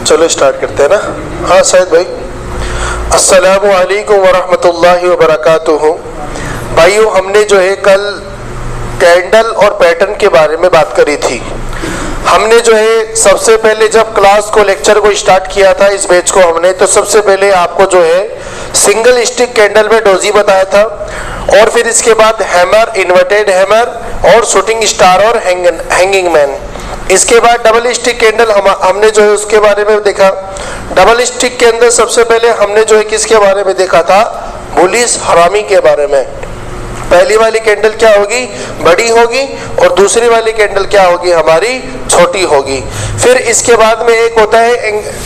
चलो स्टार्ट करते हैं ना। हाँ शायद भाई। अस्सलामु अलैकुम वरहमतुल्लाहि वबरकातुहू। भाइयों, हमने जो है कल कैंडल और पैटर्न के बारे में बात करी थी। हमने जो है सबसे पहले जब क्लास को लेक्चर को स्टार्ट किया था इस बैच को हमने, तो सबसे पहले आपको जो है सिंगल स्टिक कैंडल में डोजी बताया था, और फिर इसके बाद हैमर, इन्वर्टेड हैमर और शूटिंग स्टार और हैंगिंग मैन। इसके बाद डबल स्टिक कैंडल हमने जो है उसके बारे में देखा। डबल स्टिक के अंदर सबसे पहले हमने जो है किसके बारे में देखा था? पुलिस हरामी के बारे में। पहली वाली कैंडल क्या होगी? बड़ी होगी, और दूसरी वाली कैंडल क्या होगी? हमारी छोटी होगी। फिर इसके बाद में एक होता है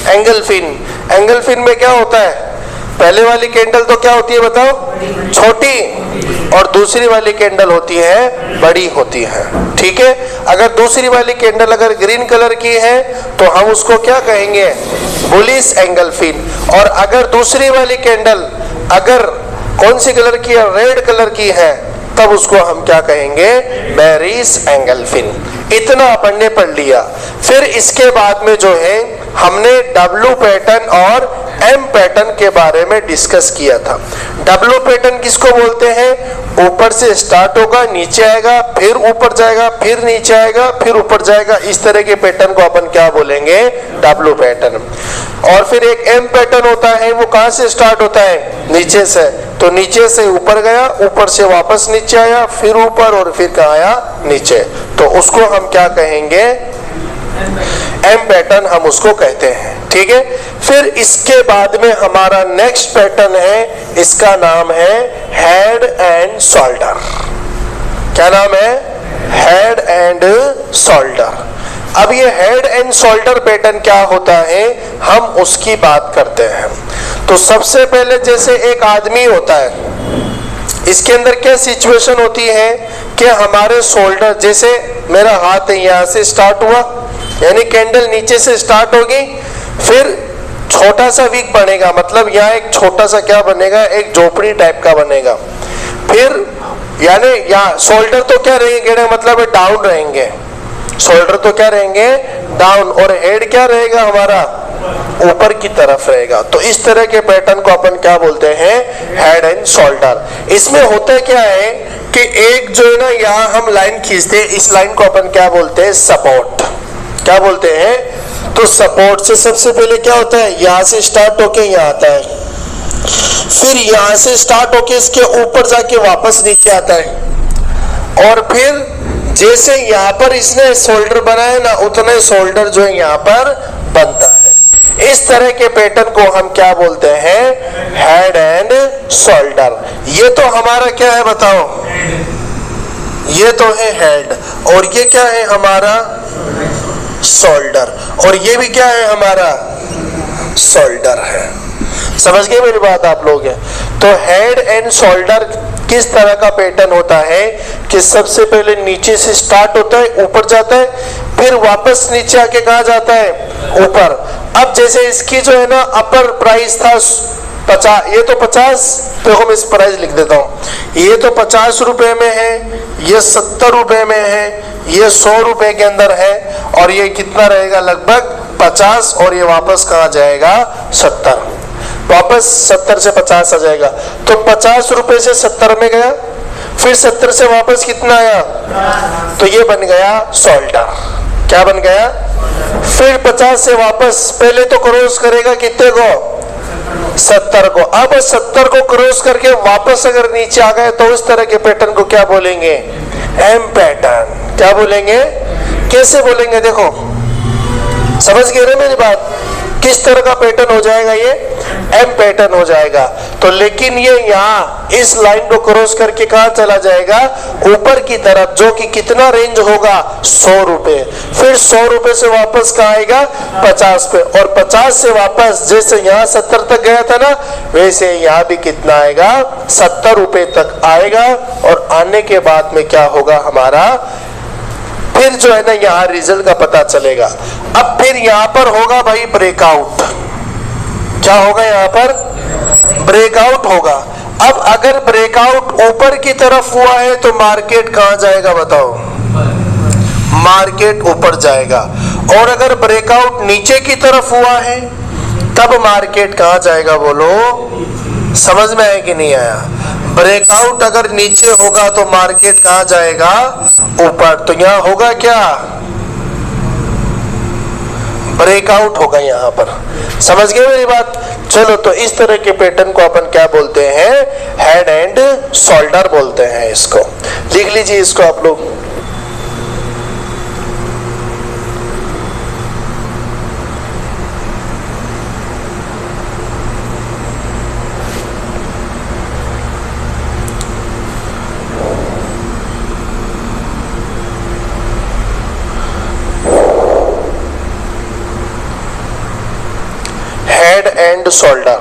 एंगल फिन। एंगल फिन में क्या होता है? पहले वाली कैंडल तो क्या होती है बताओ? छोटी, और दूसरी वाली कैंडल होती है बड़ी होती है। ठीक है। अगर दूसरी वाली कैंडल अगर ग्रीन कलर की है तो हम उसको क्या कहेंगे? Bullish engulfing. और अगर दूसरी वाली कैंडल अगर कौन सी कलर की है? रेड कलर की है, तब उसको हम क्या कहेंगे? Bearish engulfing. इतना अपन ने पढ़ लिया। फिर इसके बाद में जो है हमने डब्लू पैटर्न और एम पैटर्न के बारे में डिस्कस किया था। डब्लू पैटर्न किसको बोलते हैं? ऊपर से स्टार्ट होगा, नीचे आएगा, फिर ऊपर जाएगा, फिर नीचे आएगा, फिर ऊपर जाएगा। इस तरह के पैटर्न को अपन क्या बोलेंगे? W pattern. और फिर एक एम पैटर्न होता है, वो कहां से स्टार्ट होता है? नीचे से। तो नीचे से ऊपर गया, ऊपर से वापस नीचे आया, फिर ऊपर, और फिर कहाँ आया? नीचे। तो उसको हम क्या कहेंगे? एम पैटर्न हम उसको कहते हैं। ठीक है। फिर इसके बाद में हमारा नेक्स्ट पैटर्न है, इसका नाम है हेड एंड शोल्डर। क्या नाम है? Head and shoulder. अब ये हेड एंड शोल्डर पैटर्न क्या होता है, हम उसकी बात करते हैं। तो सबसे पहले जैसे एक आदमी होता है, इसके अंदर क्या सिचुएशन होती है कि हमारे शोल्डर, जैसे मेरा हाथ है, यहाँ से स्टार्ट हुआ, यानी कैंडल नीचे से स्टार्ट होगी, फिर छोटा सा वीक बनेगा, मतलब यहाँ एक छोटा सा क्या बनेगा? एक झोपड़ी टाइप का बनेगा। फिर यानी यहाँ शोल्डर तो क्या रहेंगे? मतलब डाउन रहेंगे। शोल्डर तो क्या रहेंगे? डाउन। और हेड क्या रहेगा हमारा? ऊपर की तरफ रहेगा। तो इस तरह के पैटर्न को अपन क्या बोलते हैं? Head and shoulder. इसमें होता क्या है कि एक जो है ना, यहाँ हम लाइन खींचते हैं, इस लाइन को अपन क्या बोलते हैं? सपोर्ट। क्या बोलते हैं? तो सपोर्ट से सबसे पहले क्या होता है? यहाँ से स्टार्ट होके यहाँ आता है, फिर यहाँ से स्टार्ट होके इसके ऊपर जाके वापस नीचे आता है, और फिर जैसे यहाँ पर इसने शोल्डर बनाया ना, उतने शोल्डर जो है यहाँ पर बनता है। इस तरह के पैटर्न को हम क्या बोलते हैं? Head and shoulder. ये तो हमारा क्या है बताओ? ये तो है हेड, और ये क्या है हमारा? शोल्डर। और ये भी क्या है हमारा? शोल्डर है। समझ गए मेरी बात आप लोग? है तो हेड एंड शोल्डर किस तरह का पैटर्न होता है कि सबसे पहले नीचे से स्टार्ट होता है, ऊपर जाता है, फिर वापस नीचे आके कहाँ जाता है? ऊपर। अब जैसे इसकी जो है ना अपर प्राइस था 50, ये तो 50, तो हम इस प्राइस लिख देता हूँ। ये तो 50 रुपए में है, ये 70 रुपए में है, ये 100 रुपए के अंदर है, और ये कितना रहेगा? लगभग 50, और ये वापस कहाँ जाएगा? 70। वापस 70 से 50 आ जाएगा। तो 50 रुपए से 70 में गया, फिर 70 से वापस कितना आया? तो ये बन गया शोल्डर। क्या बन गया? फिर 50 से वापस, पहले तो क्रॉस करेगा कितने को? 70 को। अब 70 को क्रॉस करके वापस अगर नीचे आ गए तो उस तरह के पैटर्न को क्या बोलेंगे? M pattern. क्या बोलेंगे? कैसे बोलेंगे? देखो, समझ गए ना मेरी बात? किस तरह का पैटर्न हो जाएगा? ये एम पैटर्न हो जाएगा। तो लेकिन ये यहाँ इस लाइन को क्रॉस करके कहाँ चला जाएगा? ऊपर की तरफ, जो कि कितना रेंज होगा? 100 रुपए। फिर 100 रुपए से वापस कहाँ आएगा? 50 पे। और 50 से वापस जैसे यहाँ 70 तक गया था ना, वैसे यहाँ भी कितना आएगा? 70 रुपए तक आएगा। और आने के बाद में क्या होगा हमारा? फिर जो है ना यहाँ रिजल्ट का पता चलेगा। अब फिर यहाँ पर होगा भाई ब्रेकआउट। क्या होगा यहाँ पर? ब्रेकआउट होगा। अब अगर ब्रेकआउट ऊपर की तरफ हुआ है तो मार्केट कहाँ जाएगा बताओ? मार्केट ऊपर जाएगा। और अगर ब्रेकआउट नीचे की तरफ हुआ है तब मार्केट कहां जाएगा बोलो? समझ में आया कि नहीं आया? ब्रेकआउट अगर नीचे होगा तो मार्केट कहां जाएगा? ऊपर। तो यहां होगा क्या? ब्रेकआउट होगा यहां पर। समझ गए मेरी बात? चलो, तो इस तरह के पैटर्न को अपन क्या बोलते हैं? हेड एंड शोल्डर बोलते हैं इसको। लिख लीजिए इसको आप लोग। Head and shoulder.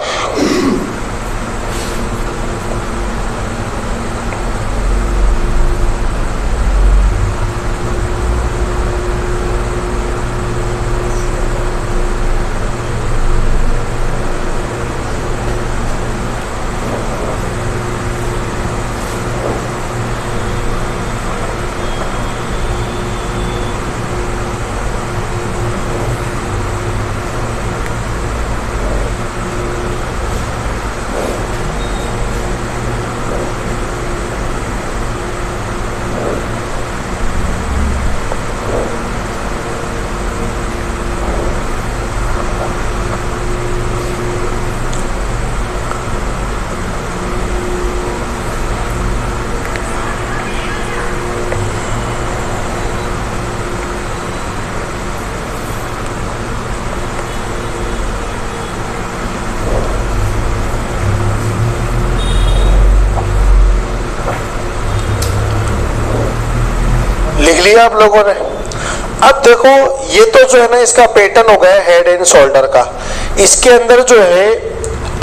लिख लिया आप लोगों ने? अब देखो, ये तो जो है ना इसका पैटर्न हो गया हेड एंड शोल्डर का। इसके अंदर जो है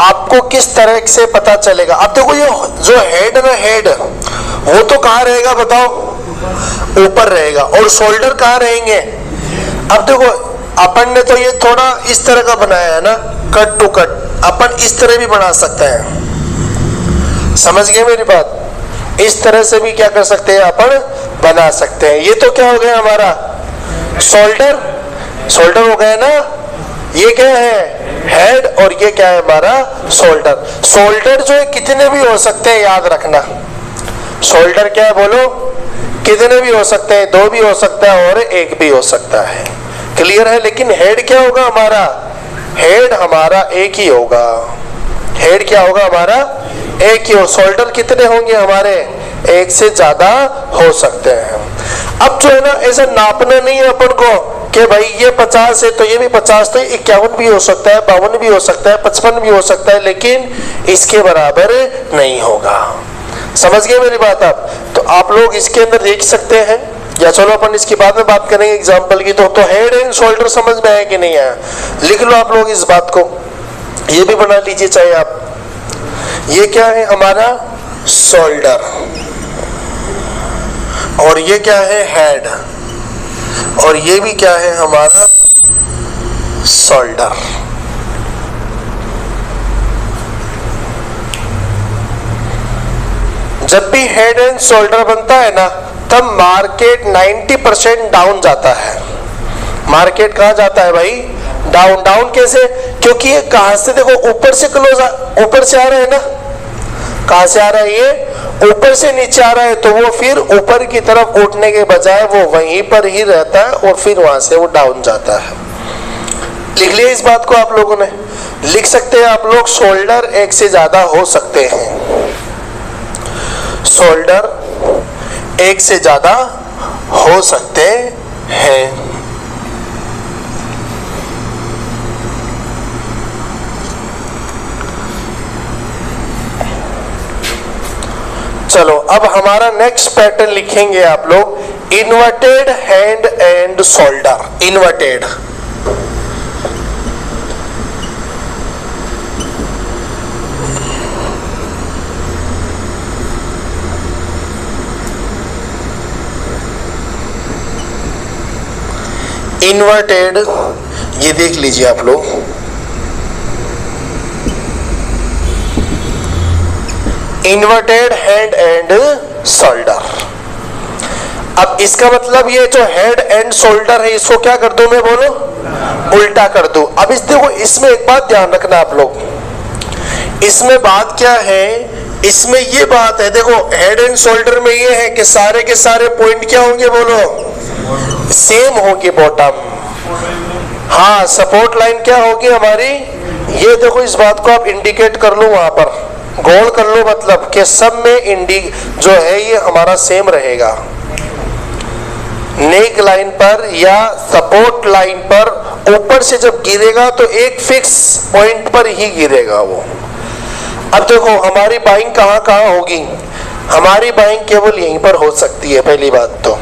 आपको किस तरह से पता चलेगा? अब देखो, ये जो हेड ना, हेड वो तो कहाँ रहेगा बताओ? ऊपर रहेगा। और शोल्डर कहाँ रहेंगे? अब देखो, अपन ने तो ये थोड़ा इस तरह का बनाया है ना, कट टू कट। अपन इस तरह भी बना सकते हैं। समझ गए मेरी बात? इस तरह से भी क्या कर सकते हैं अपन? बना सकते हैं। ये तो क्या हो गया हमारा? शोल्डर। शोल्डर हो गया ना। ये क्या है? हेड। और ये क्या है हमारा? शोल्डर। शोल्डर जो है कितने भी हो सकते हैं, याद रखना। शोल्डर क्या है बोलो? कितने भी हो सकते हैं, 2 भी हो सकता है और 1 भी हो सकता है। क्लियर है? लेकिन हेड क्या होगा हमारा? हेड हमारा 1 ही होगा। हेड क्या होगा हमारा? 1 ही हो। शोल्डर कितने होंगे हमारे? 1 से ज्यादा हो सकते हैं। अब जो है ना, ऐसा नापना नहीं है अपन को कि भाई ये 50 है तो ये भी 50, तो 51 भी हो सकता है, 52 भी हो सकता है, 55 भी हो सकता है, लेकिन इसके बराबर नहीं होगा। समझ गए मेरी बात आप? तो आप लोग इसके अंदर देख सकते हैं, या चलो अपन इसके बाद में बात करेंगे एग्जाम्पल की। तो हेड एंड शोल्डर समझ में आया कि नहीं आया? लिख लो आप लोग इस बात को। ये भी बना लीजिए चाहे आप। ये क्या है हमारा? शोल्डर। और ये क्या है? हेड। और ये भी क्या है हमारा? शोल्डर। जब भी हेड एंड शोल्डर बनता है ना, तब मार्केट 90% डाउन जाता है। मार्केट कहां जाता है भाई? डाउन। डाउन कैसे? क्योंकि ये कहां से, देखो ऊपर से क्लोज, ऊपर से आ रहा है ना। कहां से आ रहा है? ये ऊपर से नीचे आ रहा है, तो वो फिर ऊपर की तरफ उठने के बजाय वो वहीं पर ही रहता है और फिर वहां से वो डाउन जाता है। लिख लिया इस बात को आप लोगों ने? लिख सकते हैं आप लोग, शोल्डर 1 से ज्यादा हो सकते हैं। शोल्डर 1 से ज्यादा हो सकते हैं। चलो, अब हमारा नेक्स्ट पैटर्न लिखेंगे आप लोग, inverted hand and shoulder. Inverted. Inverted, ये देख लीजिए आप लोग। Inverted hand and shoulder. अब इसका मतलब ये जो हेड एंड शोल्डर है इसको क्या कर दूं मैं, बोलो उल्टा कर दूं। अब इस देखो, इसमें एक बात ध्यान रखना आप लोग, इसमें बात क्या है, इसमें ये बात है, देखो हेड एंड शोल्डर में ये है कि सारे के सारे पॉइंट क्या होंगे, बोलो सेम होगी बॉटम। हाँ, सपोर्ट लाइन क्या होगी हमारी, ये देखो इस बात को आप इंडिकेट कर लो, वहां पर गोल कर लो, मतलब कि सब में जो है ये हमारा सेम रहेगा। नेक लाइन पर या सपोर्ट लाइन पर ऊपर से जब गिरेगा तो एक फिक्स पॉइंट पर ही गिरेगा वो। अब देखो हमारी बाइंग कहाँ कहाँ होगी, हमारी बाइंग केवल यहीं पर हो सकती है पहली बात तो,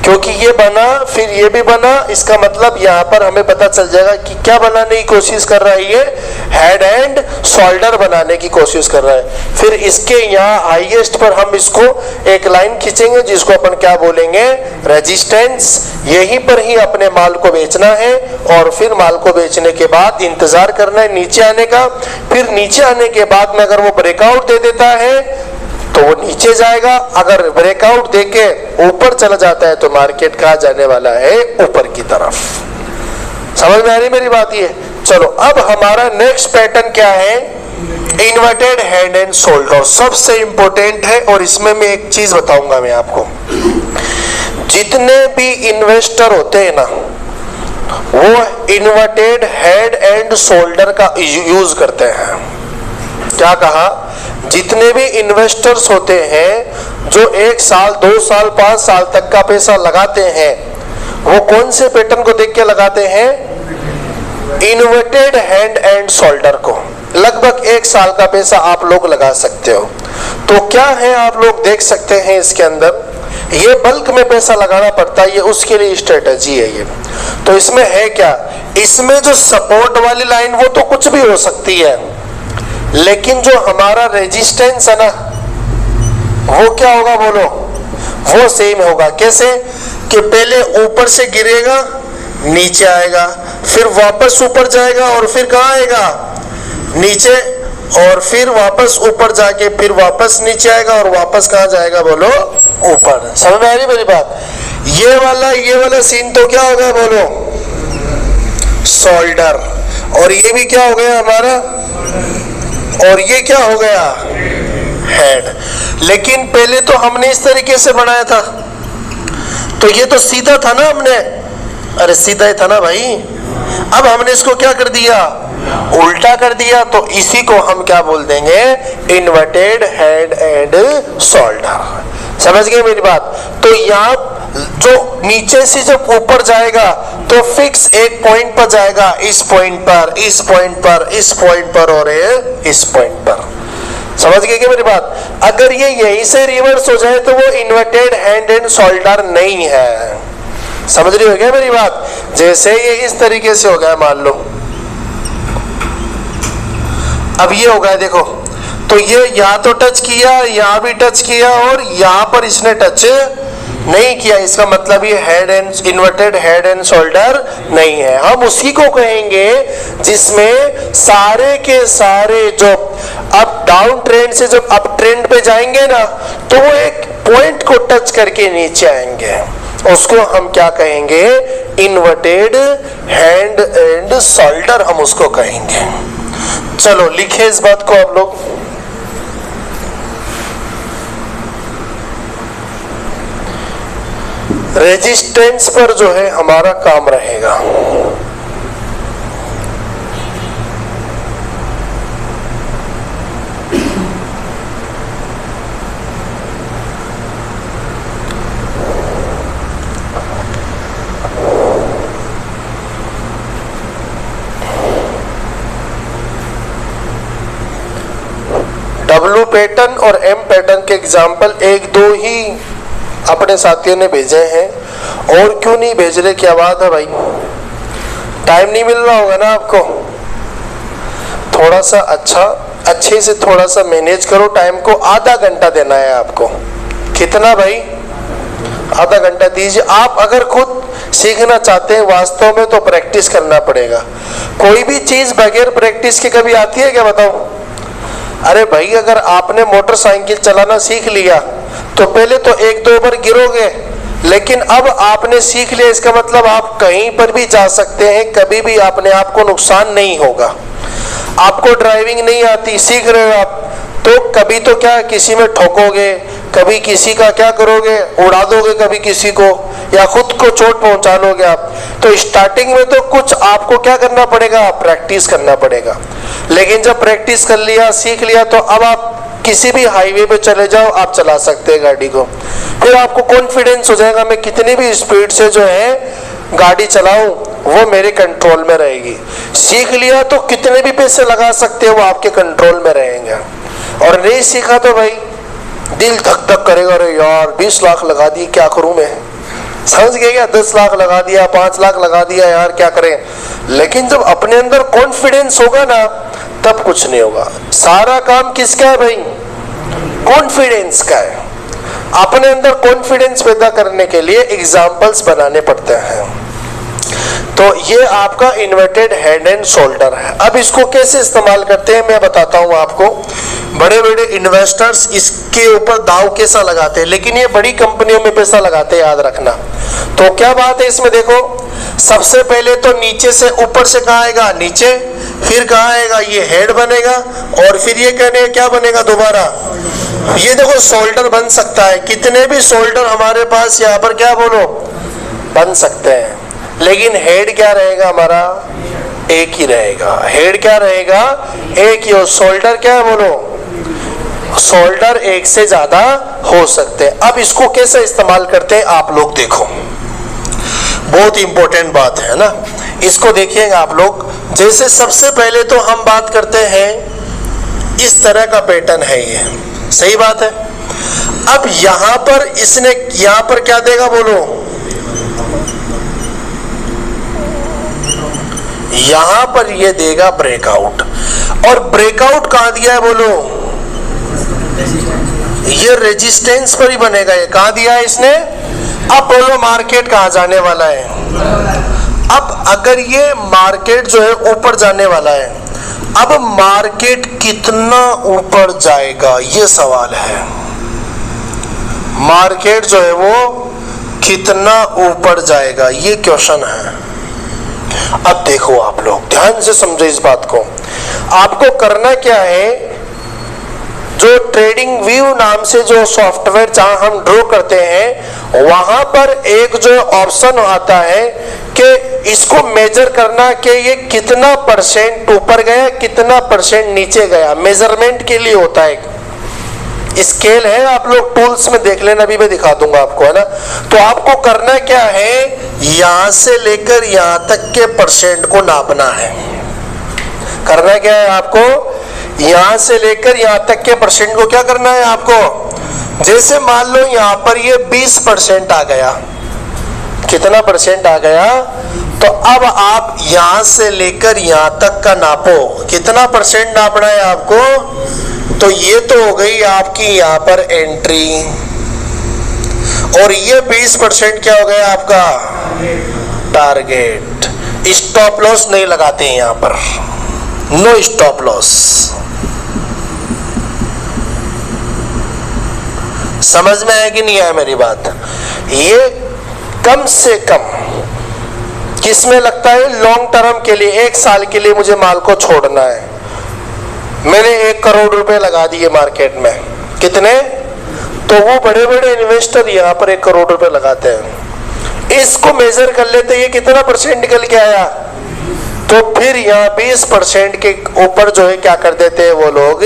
क्योंकि ये बना फिर ये भी बना, इसका मतलब यहाँ पर हमें पता चल जाएगा कि क्या बनाने की कोशिश कर रहा है, ये हेड एंड शोल्डर बनाने की कोशिश कर रहा है। फिर इसके यहाँ हाईएस्ट पर हम इसको एक लाइन खींचेंगे जिसको अपन क्या बोलेंगे, रेजिस्टेंस। यहीं पर ही अपने माल को बेचना है और फिर माल को बेचने के बाद इंतजार करना है नीचे आने का। फिर नीचे आने के बाद में अगर वो ब्रेकआउट दे देता है तो वो नीचे जाएगा, अगर ब्रेकआउट देके ऊपर चला जाता है तो मार्केट कहाँ जाने वाला है, ऊपर की तरफ। समझ में आ रही मेरी बात ये। चलो अब हमारा नेक्स्ट पैटर्न क्या है, इन्वर्टेड हेड एंड शोल्डर, सबसे इंपॉर्टेंट है। और इसमें मैं एक चीज बताऊंगा मैं आपको, जितने भी इन्वेस्टर होते हैं ना वो इन्वर्टेड हेड एंड शोल्डर का यूज करते हैं। क्या कहा, जितने भी इन्वेस्टर्स होते हैं जो 1 साल 2 साल 5 साल तक का पैसा लगाते हैं वो कौन से पैटर्न को देख के लगाते हैं, इन्वर्टेड हैंड एंड शोल्डर को। लगभग 1 साल का पैसा आप लोग लगा सकते हो। तो क्या है आप लोग देख सकते हैं इसके अंदर, ये बल्क में पैसा लगाना पड़ता है, ये उसके लिए स्ट्रेटजी है ये। तो इसमें है क्या, इसमें जो सपोर्ट वाली लाइन वो तो कुछ भी हो सकती है, लेकिन जो हमारा रेजिस्टेंस है ना वो क्या होगा, बोलो वो सेम होगा। कैसे कि पहले ऊपर से गिरेगा नीचे आएगा, फिर वापस ऊपर जाएगा और फिर कहाँ आएगा, नीचे, और फिर वापस ऊपर जाके फिर वापस नीचे आएगा और वापस कहाँ जाएगा, बोलो ऊपर। समझ में आ रही मेरी बात। ये वाला सीन तो क्या होगा, बोलो शोल्डर, और ये भी क्या हो गया हमारा, और ये क्या हो गया, हेड। लेकिन पहले तो हमने इस तरीके से बनाया था तो ये तो सीधा था ना, हमने अरे सीधा ही था ना भाई। अब हमने इसको क्या कर दिया, उल्टा कर दिया, तो इसी को हम क्या बोल देंगे, इन्वर्टेड हेड एंड शोल्डर। समझ गए मेरी बात। तो यहाँ जो नीचे से जब ऊपर जाएगा तो फिक्स एक पॉइंट पर जाएगा, इस पॉइंट पर, इस पॉइंट पर, इस पॉइंट पर और इस पॉइंट पर। समझ गए क्या मेरी बात। अगर ये यहीं से रिवर्स हो जाए तो वो इन्वर्टेड हैंड एंड शोल्डर नहीं है। समझ रही हो क्या मेरी बात। जैसे ये इस तरीके से हो गया मान लो, अब ये हो गया देखो, तो ये यहाँ तो टच किया, यहाँ भी टच किया और यहाँ पर इसने टच नहीं किया, इसका मतलब ये head and inverted head and shoulder नहीं है। हम उसी को कहेंगे जिसमें सारे के सारे जो अप डाउन ट्रेंड से जब अप ट्रेंड पे जाएंगे ना तो वो एक पॉइंट को टच करके नीचे आएंगे, उसको हम क्या कहेंगे, इन्वर्टेड हैंड एंड शोल्डर हम उसको कहेंगे। चलो लिखे इस बात को आप लोग। रेजिस्टेंस पर जो है हमारा काम रहेगा, डब्ल्यू पैटर्न और एम पैटर्न के एग्जाम्पल 1-2 ही अपने साथियों ने भेजे हैं, और क्यों नहीं भेज रहे, क्या बात है भाई, टाइम नहीं मिल रहा होगा ना आपको। थोड़ा सा अच्छे से थोड़ा सा मैनेज करो टाइम को। आधा घंटा देना है आपको, कितना भाई, आधा घंटा दीजिए। आप अगर खुद सीखना चाहते हैं वास्तव में तो प्रैक्टिस करना पड़ेगा। कोई भी चीज बगैर प्रैक्टिस के कभी आती है क्या, बताओ। अरे भाई अगर आपने मोटरसाइकिल चलाना सीख लिया तो पहले तो 1-2 बार गिरोगे, लेकिन अब आपने सीख लिया, इसका मतलब आप कहीं पर भी जा सकते हैं, कभी भी अपने आप को नुकसान नहीं होगा। आपको ड्राइविंग नहीं आती, सीख रहे हो आप, तो कभी तो क्या किसी में ठोकोगे, कभी किसी का क्या करोगे, उड़ा दोगे कभी किसी को, या खुद को चोट पहुंचा लोगे आप। तो स्टार्टिंग में तो कुछ आपको क्या करना पड़ेगा, प्रैक्टिस करना पड़ेगा। लेकिन जब प्रैक्टिस कर लिया, सीख लिया, तो अब आप किसी भी हाईवे पे चले जाओ, आप चला सकते हैं गाड़ी को। फिर आपको कॉन्फिडेंस हो जाएगा, मैं कितनी भी स्पीड से जो है गाड़ी चलाऊं, वो मेरे कंट्रोल में रहेगी। सीख लिया तो कितने भी पैसे लगा सकते हो, वो आपके कंट्रोल में रहेंगे। और नहीं सीखा तो भाई दिल धक धक करेगा, अरे यार 20 लाख लगा दिए, क्या करूं मैं, समझ गए क्या, 10 लाख लगा दिया, 5 लाख लगा दिया, यार क्या करें। लेकिन जब अपने अंदर कॉन्फिडेंस होगा ना, तब कुछ नहीं होगा। सारा काम किसका है भाई, कॉन्फिडेंस का है। अपने अंदर कॉन्फिडेंस पैदा करने के लिए एग्जाम्पल्स बनाने पड़ते हैं। तो ये आपका इन्वर्टेड हेड एंड शोल्डर है। अब इसको कैसे इस्तेमाल करते हैं मैं बताता हूँ आपको। बड़े बड़े इन्वेस्टर्स इसके ऊपर दाव कैसा लगाते हैं, लेकिन ये बड़ी कंपनियों में पैसा लगाते हैं, याद रखना। तो क्या बात है इसमें, देखो सबसे पहले तो नीचे से ऊपर से कहाँ आएगा, नीचे, फिर कहाँ आएगा, ये हेड बनेगा, और फिर ये कहने क्या बनेगा दोबारा, ये देखो शोल्डर बन सकता है। कितने भी शोल्डर हमारे पास यहाँ पर क्या बोलो बन सकते हैं, लेकिन हेड क्या रहेगा हमारा, एक ही रहेगा। हेड क्या रहेगा, एक ही। और शोल्डर क्या है बोलो, शोल्डर एक से ज्यादा हो सकते हैं। अब इसको कैसे इस्तेमाल करते हैं आप लोग देखो, बहुत इंपॉर्टेंट बात है ना, इसको देखिएगा आप लोग। जैसे सबसे पहले तो हम बात करते हैं, इस तरह का पैटर्न है ये, सही बात है। अब यहां पर इसने यहां पर क्या देगा बोलो, यहां पर ये देगा ब्रेकआउट। और ब्रेकआउट कहां दिया है बोलो, ये रेजिस्टेंस पर ही बनेगा। ये कहां दिया है इसने, अब बोलो मार्केट कहां जाने वाला है। अब अगर ये मार्केट जो है ऊपर जाने वाला है, अब मार्केट कितना ऊपर जाएगा ये सवाल है। मार्केट जो है वो कितना ऊपर जाएगा ये क्वेश्चन है। अब देखो आप लोग ध्यान से समझो इस बात को। आपको करना क्या है, जो ट्रेडिंग व्यू नाम से जो सॉफ्टवेयर जहां हम ड्रॉ करते हैं, वहां पर एक जो ऑप्शन आता है कि इसको मेजर करना कि ये कितना परसेंट ऊपर गया, कितना परसेंट नीचे गया, मेजरमेंट के लिए होता है। स्केल है, आप लोग टूल्स में देख लेना, अभी मैं दिखा दूंगा आपको, है ना। तो आपको करना क्या है, यहां से लेकर यहां तक के परसेंट को नापना है। करना क्या है आपको, यहां से लेकर यहां तक के परसेंट को क्या करना है आपको। जैसे मान लो यहां पर ये 20% आ गया, कितना परसेंट आ गया, तो अब आप यहां से लेकर यहां तक का नापो, कितना परसेंट नापना है आपको। तो ये तो हो गई आपकी यहां पर एंट्री, और ये 20% क्या हो गया आपका टारगेट। स्टॉप लॉस नहीं लगाते हैं यहां पर, नो स्टॉप लॉस। समझ में आया कि नहीं आया मेरी बात। ये कम से कम किसमें लगता है, लॉन्ग टर्म के लिए, 1 साल के लिए मुझे माल को छोड़ना है। मैंने 1 करोड़ रुपए लगा दिए मार्केट में, कितने, तो वो बड़े बड़े इन्वेस्टर यहाँ पर 1 करोड़ रुपए लगाते हैं। इसको मेजर कर लेते, ये कितना परसेंट निकल के आया, तो फिर यहाँ 20% के ऊपर जो है क्या कर देते हैं वो लोग,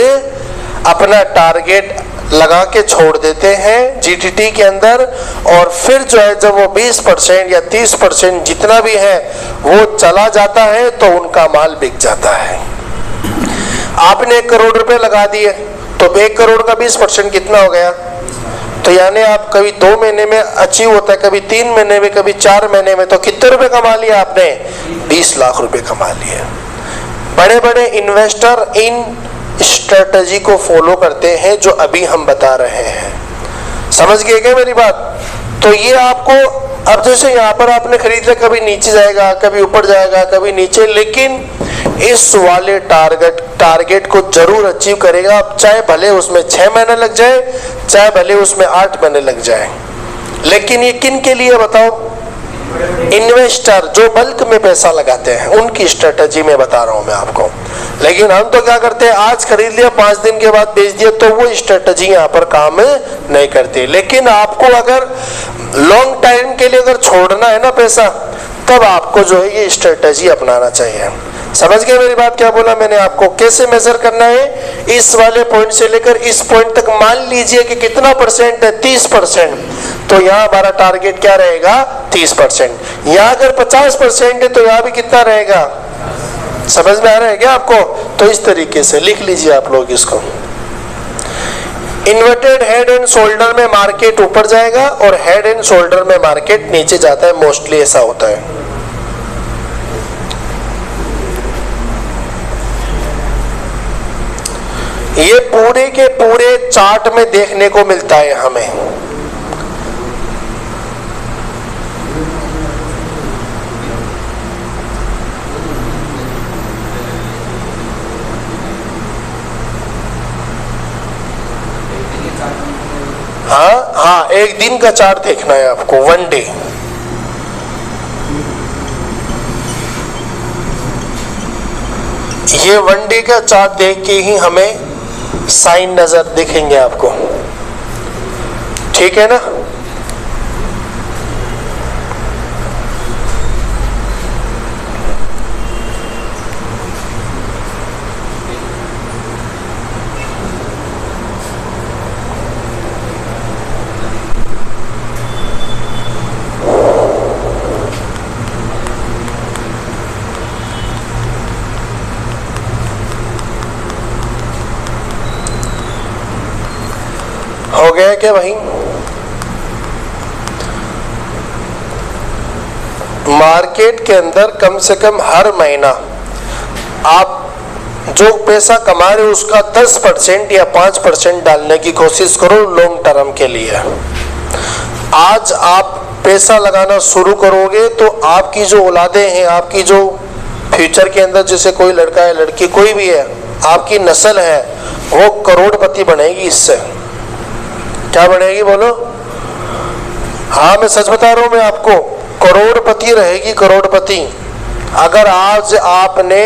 अपना टारगेट लगा के छोड़ देते हैं जीटीटी के अंदर। और फिर जो है जब वो 20% या 30% जितना भी है वो चला जाता है, तो उनका माल बिक जाता है। आपने 1 करोड़ रुपए लगा दिए, तो 1 करोड़ का 20% कितना हो गया, तो यानी आप कभी 2 महीने में अचीव होता है, कभी 3 महीने में, कभी 4 महीने में, तो कितने रुपए कमा लिया आपने, 20 लाख रुपए कमा लिए। बड़े बड़े इन्वेस्टर इन स्ट्रेटजी को फॉलो करते हैं जो अभी हम बता रहे हैं। समझ गए क्या मेरी बात। तो ये आपको, अब जैसे यहाँ पर आपने खरीद लिया, कभी नीचे जाएगा, कभी ऊपर जाएगा, कभी नीचे, लेकिन इस वाले टारगेट को जरूर अचीव करेगा। अब चाहे भले उसमें 6 महीने लग जाए, चाहे भले उसमें 8 महीने लग जाए, लेकिन ये किन के लिए बताओ? इन्वेस्टर जो बल्क में पैसा लगाते हैं उनकी स्ट्रेटजी में बता रहा हूं मैं आपको। लेकिन हम तो क्या करते हैं, आज खरीद लिया 5 दिन के बाद बेच दिया, तो वो स्ट्रेटजी यहाँ पर काम नहीं करती। लेकिन आपको अगर लॉन्ग टाइम के लिए अगर छोड़ना है ना पैसा, तब आपको जो है ये स्ट्रेटजी अपनाना चाहिए। समझ गए मेरी बात? क्या बोला मैंने आपको? कैसे मेजर करना है? इस वाले पॉइंट से लेकर इस पॉइंट तक मान लीजिए कि कितना परसेंट है, 30%, तो यहाँ हमारा टारगेट क्या रहेगा? 30%। यहाँ अगर 50% है तो यहाँ भी कितना रहेगा? समझ में आ रहा है क्या आपको? तो इस तरीके से लिख लीजिए आप लोग इसको। इन्वर्टेड हेड एंड शोल्डर में मार्केट ऊपर जाएगा और हेड एंड शोल्डर में मार्केट नीचे जाता है, मोस्टली ऐसा होता है। ये पूरे के पूरे चार्ट में देखने को मिलता है हमें। हाँ, एक दिन का चार्ट देखना है आपको, 1 डे। ये 1 डे का चार्ट देख के ही हमें साइन नजर दिखेंगे आपको, ठीक है ना? हो गया क्या भाई? मार्केट के अंदर कम से कम हर महीना आप जो पैसा कमा रहे हो उसका 10% या 5% डालने की कोशिश करो लॉन्ग टर्म के लिए। आज आप पैसा लगाना शुरू करोगे तो आपकी जो औलादें हैं, आपकी जो फ्यूचर के अंदर, जैसे कोई लड़का है लड़की कोई भी है, आपकी नस्ल है, वो करोड़पति बनेगी इससे। क्या बनेगी बोलो? हाँ, मैं सच बता रहा हूं मैं आपको, करोड़पति रहेगी, करोड़पति। अगर आज आपने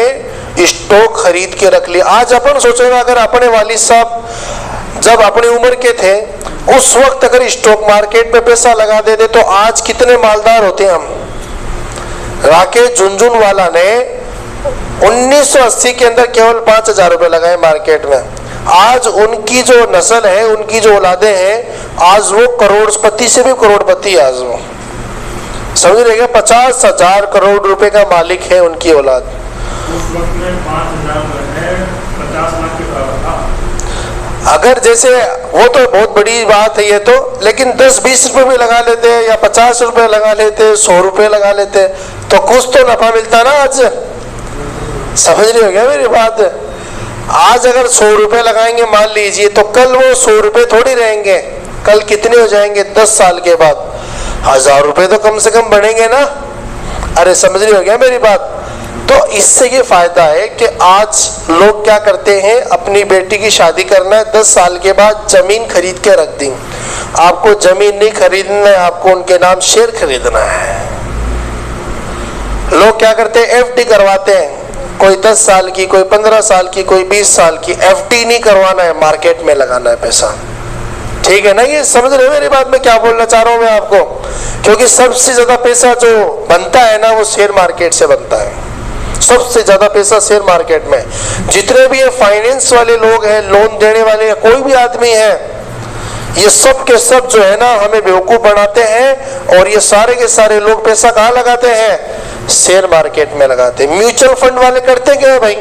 स्टॉक खरीद के रख लिया, आज अपन सोचेगा अगर अपने वालिद साहब जब अपनी उम्र के थे उस वक्त अगर स्टॉक मार्केट में पैसा लगा देते तो आज कितने मालदार होते हम। राकेश झुनझुनवाला ने 1980 के अंदर केवल 5,000 रुपए लगाए मार्केट में। आज उनकी जो नस्ल है, उनकी जो औलादे हैं, आज वो करोड़पति से भी करोड़पति, आज वो समझ रहे क्या? 50,000 करोड़ रुपए का मालिक है उनकी औलाद। उस वक्त में 5,000 है, 50 लाख के बराबर था। अगर जैसे वो तो बहुत बड़ी बात है ये तो, लेकिन 10-20 रुपए भी लगा लेते हैं या 50 रुपए लगा लेते हैं, 100 रुपए लगा लेते हैं, तो कुछ तो नफा मिलता ना आज। समझ रहे हो क्या मेरी बात? आज अगर 100 रुपए लगाएंगे मान लीजिए, तो कल वो 100 रुपए थोड़ी रहेंगे, कल कितने हो जाएंगे? 10 साल के बाद 1,000 रुपए तो कम से कम बढ़ेंगे ना। अरे समझ रही हो क्या मेरी बात? तो इससे ये फायदा है कि आज लोग क्या करते हैं, अपनी बेटी की शादी करना है, 10 साल के बाद जमीन खरीद के रख दी। आपको जमीन नहीं खरीदना है, आपको उनके नाम शेयर खरीदना है। लोग क्या करते हैं, FD करवाते हैं, कोई 10 साल की, कोई 15 साल की, कोई 20 साल की। FD नहीं करवाना है, मार्केट में लगाना है पैसा, ठीक है ना? ये समझ रहे हो मेरी बात में क्या बोलना चाह रहा हूं मैं आपको? क्योंकि सबसे ज्यादा पैसा जो बनता है ना, वो शेयर मार्केट से बनता है। सबसे ज्यादा पैसा शेयर मार्केट में। जितने भी ये फाइनेंस वाले लोग हैं, लोन देने वाले, कोई भी आदमी है, ये सब के सब जो है ना हमें बेवकूफ बनाते हैं। और ये सारे के सारे लोग पैसा कहाँ लगाते हैं? शेयर मार्केट में लगाते हैं। म्यूचुअल फंड वाले करते क्या है भाई?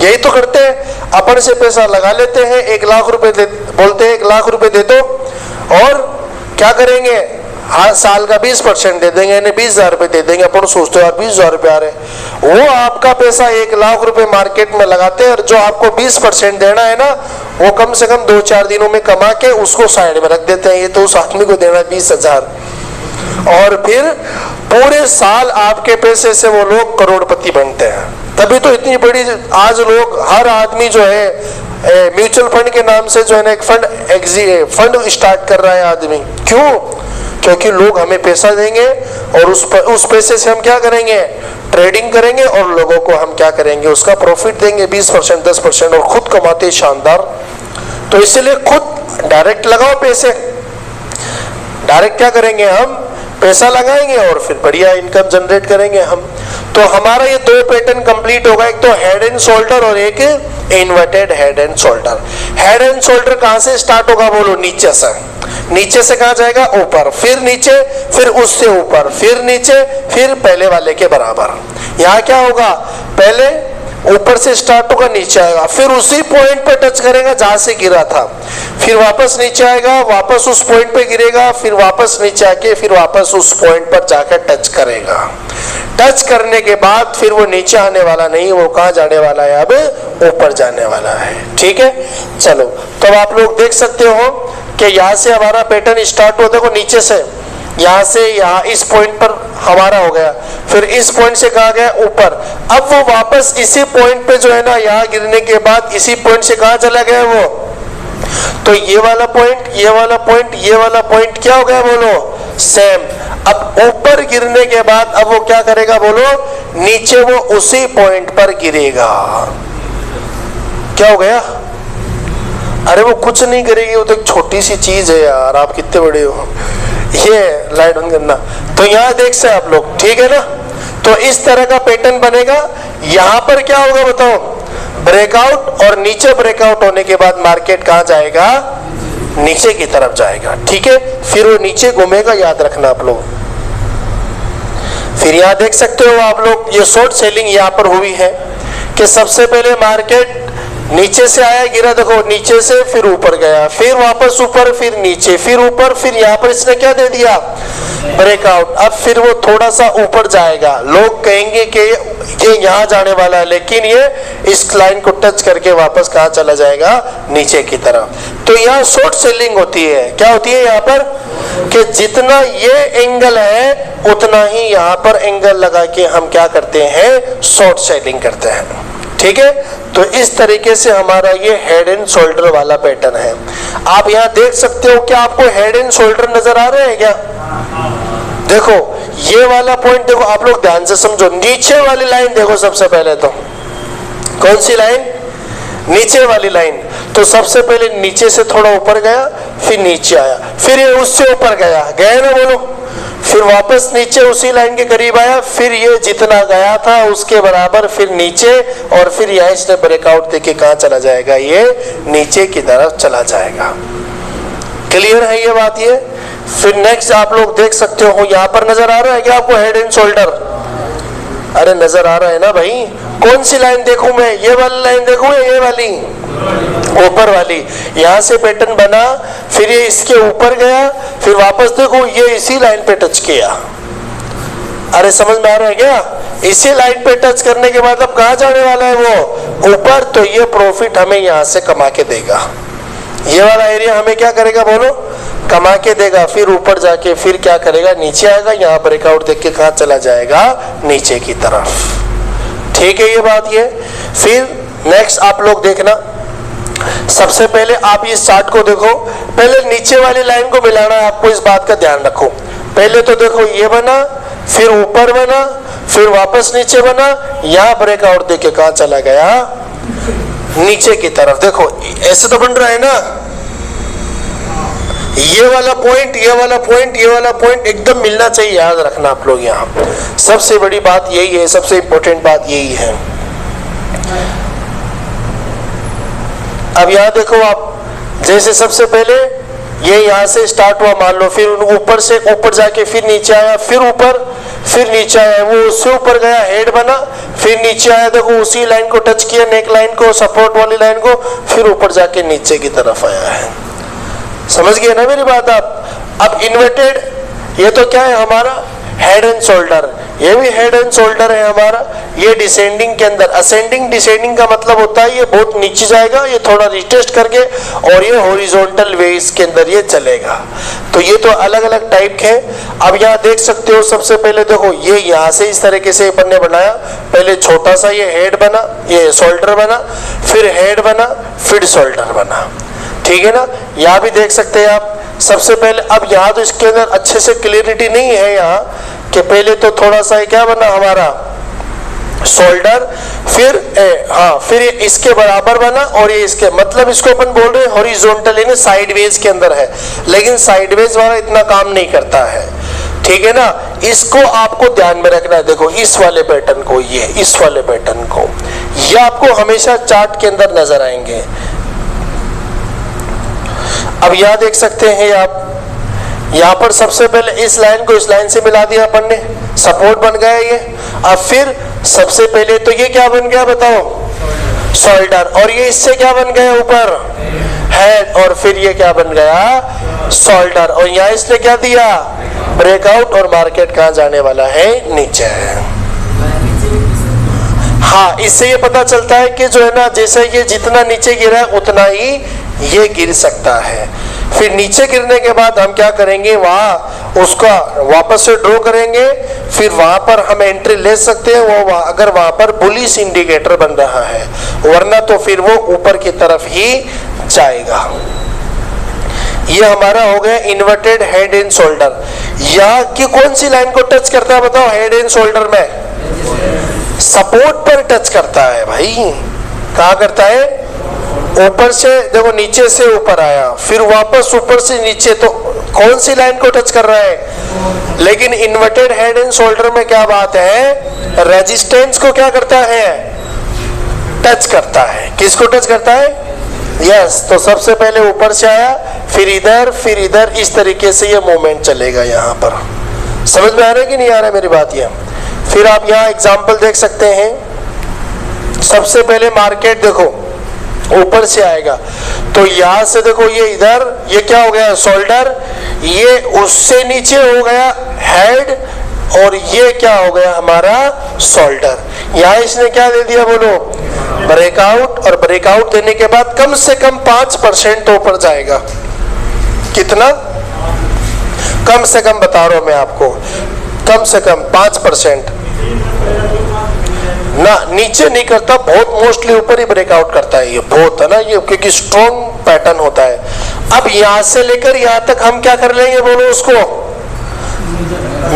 यही तो करते हैं, अपन से पैसा लगा लेते हैं, 1 लाख रुपए बोलते हैं 1 लाख रुपए दे दो, और क्या करेंगे, हर साल का 20% दे देंगे, यानी 20,000 रुपए दे देंगे। अपन सोचते हैं यार 20,000 रुपए आ रहे, वो आपका पैसा 1 लाख रुपए मार्केट में लगाते हैं, और जो आपको 20% देना है ना, वो कम से कम 2-4 दिनों में कमा के उसको साइड में रख देते हैं। ये तो उस आदमी को देना है 20,000, और फिर पूरे साल आपके पैसे से वो लोग करोड़पति बनते हैं। तभी तो इतनी बड़ी आज लोग, हर आदमी जो है म्यूचुअल फंड के नाम से जो है ना एक फंड स्टार्ट कर रहा है आदमी। क्यों? क्योंकि लोग हमें पैसा देंगे और उस पैसे से हम क्या करेंगे, ट्रेडिंग करेंगे और लोगों को हम क्या करेंगे, उसका प्रॉफिट देंगे 20% 10% और खुद कमाते शानदार। तो इसलिए खुद डायरेक्ट लगाओ पैसे, डायरेक्ट क्या करेंगे हम, पैसा लगाएंगे और फिर बढ़िया इनकम जनरेट करेंगे हम। तो हमारा ये दो पैटर्न कंप्लीट होगा, एक तो हेड एंड शोल्डर और एक inverted head and shoulder. Head and shoulder कहां से स्टार्ट होगा बोलो, नीचे से। नीचे से कहां जाएगा, ऊपर, फिर नीचे, फिर उससे ऊपर, फिर नीचे, फिर पहले वाले के बराबर। यहाँ क्या होगा, पहले ऊपर से स्टार्ट होगा, नीचे आएगा, फिर उसी पॉइंट पे टच करेगा जहां से गिरा था, फिर वापस नीचे आएगा, वापस उस पॉइंट पे गिरेगा, फिर वापस नीचे आके फिर वापस उस पॉइंट पर जाकर टच करेगा। टच करने के बाद फिर वो नीचे आने वाला नहीं, वो कहां जाने वाला है, अब ऊपर जाने वाला है। ठीक है, चलो तो आप लोग देख सकते हो कि यहाँ से हमारा पैटर्न स्टार्ट हुआ, देखो नीचे से, यहाँ से यहाँ इस पॉइंट पर हमारा हो गया, फिर इस पॉइंट से कहा गया ऊपर, अब वो वापस इसी पॉइंट पे जो है ना, यहाँ गिरने के बाद इसी पॉइंट से कहा चला गया वो, तो ये वाला पॉइंट, ये वाला पॉइंट, ये वाला पॉइंट क्या हो गया बोलो, सेम। अब ऊपर गिरने के बाद अब वो क्या करेगा बोलो, नीचे वो उसी पॉइंट पर गिरेगा। क्या हो गया, अरे वो कुछ नहीं करेगी, वो तो एक छोटी सी चीज है यार, आप कितने बड़े हो। ये लाइट ऑन करना, तो यहाँ देख से आप लोग, ठीक है ना। तो इस तरह का पैटर्न बनेगा। यहाँ पर क्या होगा बताओ, ब्रेकआउट, और नीचे ब्रेकआउट होने के बाद मार्केट कहाँ जाएगा, नीचे की तरफ जाएगा। ठीक है, फिर वो नीचे घूमेगा, याद रखना आप लोग। फिर यहाँ देख सकते हो आप लोग, ये शॉर्ट सेलिंग यहाँ पर हुई है कि सबसे पहले मार्केट नीचे से आया, गिरा, देखो नीचे से, फिर ऊपर गया, फिर वापस ऊपर, फिर नीचे, फिर ऊपर, फिर यहाँ पर इसने क्या दे दिया, ब्रेकआउट। अब फिर वो थोड़ा सा ऊपर जाएगा, लोग कहेंगे कि ये यहाँ जाने वाला है, लेकिन ये इस लाइन को टच करके वापस कहाँ चला जाएगा, नीचे की तरफ। तो यहाँ शॉर्ट सेलिंग होती है। क्या होती है यहाँ पर, कि जितना ये एंगल है उतना ही यहाँ पर एंगल लगा के हम क्या करते हैं, शॉर्ट सेलिंग करते हैं। ठीक है, तो इस तरीके से हमारा ये हेड एंड शोल्डर वाला पैटर्न है। आप यहाँ देख सकते हो कि आपको हेड एंड शोल्डर नजर आ रहे हैं क्या, देखो ये वाला पॉइंट देखो, आप लोग ध्यान से समझो, नीचे वाली लाइन देखो सबसे पहले, तो कौन सी लाइन, नीचे वाली लाइन। तो सबसे पहले नीचे से थोड़ा ऊपर गया, फिर नीचे आया, फिर ये उससे ऊपर गया, गया ना बोलो, फिर वापस नीचे उसी लाइन के करीब आया, फिर ये जितना गया था उसके बराबर, फिर नीचे, और फिर यहाँ इसने ब्रेकआउट देके कहाँ चला जाएगा, ये नीचे की तरफ चला जाएगा। क्लियर है ये बात ये। फिर नेक्स्ट आप लोग देख सकते हो, यहाँ पर नजर आ रहा है क्या आपको हेड एंड शोल्डर, अरे नजर आ रहा है ना भाई। कौन सी लाइन देखूं मैं, ये वाली लाइन देखूं या ये वाली, ऊपर वाली। यहाँ से पैटर्न बना, फिर ये इसके ऊपर गया, फिर वापस देखो ये इसी लाइन पे टच किया। अरे समझ में आ रहा है क्या, इसी लाइन पे टच करने के बाद अब कहाँ जाने वाला है वो, ऊपर। तो ये प्रॉफिट हमें यहाँ से कमा के देगा, ये वाला एरिया हमें क्या करेगा बोलो, कमा के देगा। फिर ऊपर जाके फिर क्या करेगा, नीचे आएगा, यहाँ ब्रेकआउट देख के कहाँ चला जाएगा, नीचे की तरफ। ठीक है ये बात ये। फिर नेक्स्ट आप लोग देखना, सबसे पहले आप इस चार्ट को देखो, पहले नीचे वाली लाइन को मिलाना है आपको, इस बात का ध्यान रखो। पहले तो देखो ये बना, फिर ऊपर बना, फिर वापस नीचे बना, यहाँ ब्रेकआउट देके कहाँ चला गया, नीचे की तरफ। देखो ऐसे तो बन रहा है ना, ये वाला पॉइंट, ये वाला पॉइंट, ये वाला पॉइंट एकदम मिलना चाहिए, याद रखना आप लोग। यहाँ सबसे बड़ी बात यही है, सबसे इंपॉर्टेंट बात यही है। अब यहाँ देखो आप, जैसे सबसे पहले ये यहाँ से स्टार्ट हुआ मान लो, फिर ऊपर से ऊपर जाके फिर नीचे आया, फिर ऊपर, फिर नीचे आया, वो उससे ऊपर गया, हेड बना, फिर नीचे आया, देखो उसी लाइन को टच किया, नेक लाइन को, सपोर्ट वाली लाइन को, फिर ऊपर जाके नीचे की तरफ आया है। समझ गए ना मेरी बात आप। अब इन्वर्टेड, ये तो क्या है हमारा हेड एंड शोल्डर, ये भी हेड एंड शोल्डर है हमारा। ये डिसेंडिंग के अंदर, असेंडिंग डिसेंडिंग का मतलब होता है ये बहुत नीचे जाएगा, ये थोड़ा रिटेस्ट करके, और ये हॉरिजॉन्टल वे इसके अंदर ये चलेगा। तो ये तो अलग अलग टाइप के हैं। अब यहाँ देख सकते हो, सबसे पहले देखो ये यहाँ से इस तरीके से बनने बनाया, पहले छोटा सा ये हेड बना, ये शोल्डर बना, फिर हेड बना, फिर शोल्डर बना। ठीक है ना, यहाँ भी देख सकते हैं आप। सबसे पहले अब यहाँ तो इसके अंदर अच्छे से क्लियरिटी नहीं है यहाँ कि पहले तो थोड़ा सा क्या बना हमारा शोल्डर, फिर फिर ये इसके बराबर बना और ये इसके, मतलब इसको अपन बोल रहे हैं हॉरिजॉन्टल यानी साइडवेज के अंदर है, लेकिन साइडवेज वाला इतना काम नहीं करता है। ठीक है ना, इसको आपको ध्यान में रखना है। देखो इस वाले पैटर्न को, ये इस वाले पैटर्न को, ये आपको हमेशा चार्ट के अंदर नजर आएंगे। अब यहां देख सकते हैं आप, यहां पर सबसे पहले इस लाइन को इस लाइन से मिला दिया अपन ने, सपोर्ट बन गया ये। अब फिर सबसे पहले तो ये क्या बन गया बताओ, शोल्डर, और ये इससे क्या बन गया ऊपर, हेड, और फिर ये क्या बन गया शोल्डर, और यहाँ इसने क्या दिया ब्रेकआउट, और मार्केट कहाँ जाने वाला है, नीचे है। हाँ, इससे ये पता चलता है कि जो है ना, जैसे ये जितना नीचे गिरा है उतना ही ये गिर सकता है। फिर नीचे गिरने के बाद हम क्या करेंगे, वहां उसका वापस से ड्रॉ करेंगे, फिर वहां पर हम एंट्री ले सकते हैं वो अगर वहां पर बुलिश इंडिकेटर बन रहा है, वरना तो फिर वो ऊपर की तरफ ही जाएगा। ये हमारा हो गया इन्वर्टेड हेड एंड शोल्डर। यहाँ की कौन सी लाइन को टच करता है बताओ, हेड एंड शोल्डर में सपोर्ट पर टच करता है भाई। कहाँ करता है, ऊपर से, देखो नीचे से ऊपर आया, फिर वापस ऊपर से नीचे, तो कौन सी लाइन को टच कर रहा है। लेकिन इन्वर्टेड हेड एंड शोल्डर में क्या बात है, रेजिस्टेंस को क्या करता है, टच करता है। किसको टच करता है, यस। तो सबसे पहले ऊपर से आया, फिर इधर, इस तरीके से ये मूवमेंट चलेगा। यहाँ पर समझ में आ रहा है कि नहीं आ रहा है मेरी बात ये। फिर आप यहाँ एग्जाम्पल देख सकते हैं। सबसे पहले मार्केट देखो ऊपर से आएगा, तो यहां से देखो ये इधर, ये क्या हो गया शोल्डर, ये उससे नीचे हो गया हेड, और ये क्या हो गया हमारा शोल्डर। यहां इसने क्या दे दिया बोलो, ब्रेकआउट, और ब्रेकआउट देने के बाद कम से कम 5% ऊपर जाएगा। कितना, कम से कम बता रहा हूं मैं आपको, कम से कम 5% ना, नीचे नहीं करता, बहुत मोस्टली ऊपर ही ब्रेकआउट करता है ये, बहुत है ना ये, क्योंकि स्ट्रॉन्ग पैटर्न होता है। अब यहां से लेकर यहां तक हम क्या कर लेंगे बोलो, उसको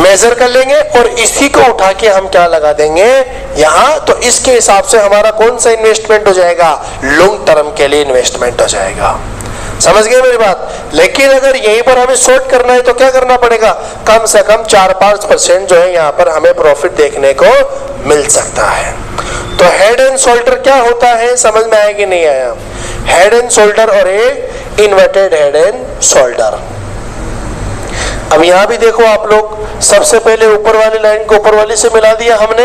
मेजर कर लेंगे, और इसी को उठा के हम क्या लगा देंगे यहां, तो इसके हिसाब से हमारा कौन सा इन्वेस्टमेंट हो जाएगा, लॉन्ग टर्म के लिए इन्वेस्टमेंट हो जाएगा। समझ गए मेरी बात। लेकिन अगर यहीं पर हमें शॉर्ट करना है तो क्या करना पड़ेगा, कम से कम 4-5% जो है यहाँ पर हमें प्रॉफिट देखने को मिल सकता है। तो हेड एंड शोल्डर क्या होता है, समझ में आया कि नहीं आया, हेड एंड शोल्डर और एक इन्वर्टेड हेड एंड शोल्डर। अब यहाँ भी देखो आप लोग, सबसे पहले ऊपर वाली लाइन को ऊपर वाली से मिला दिया हमने,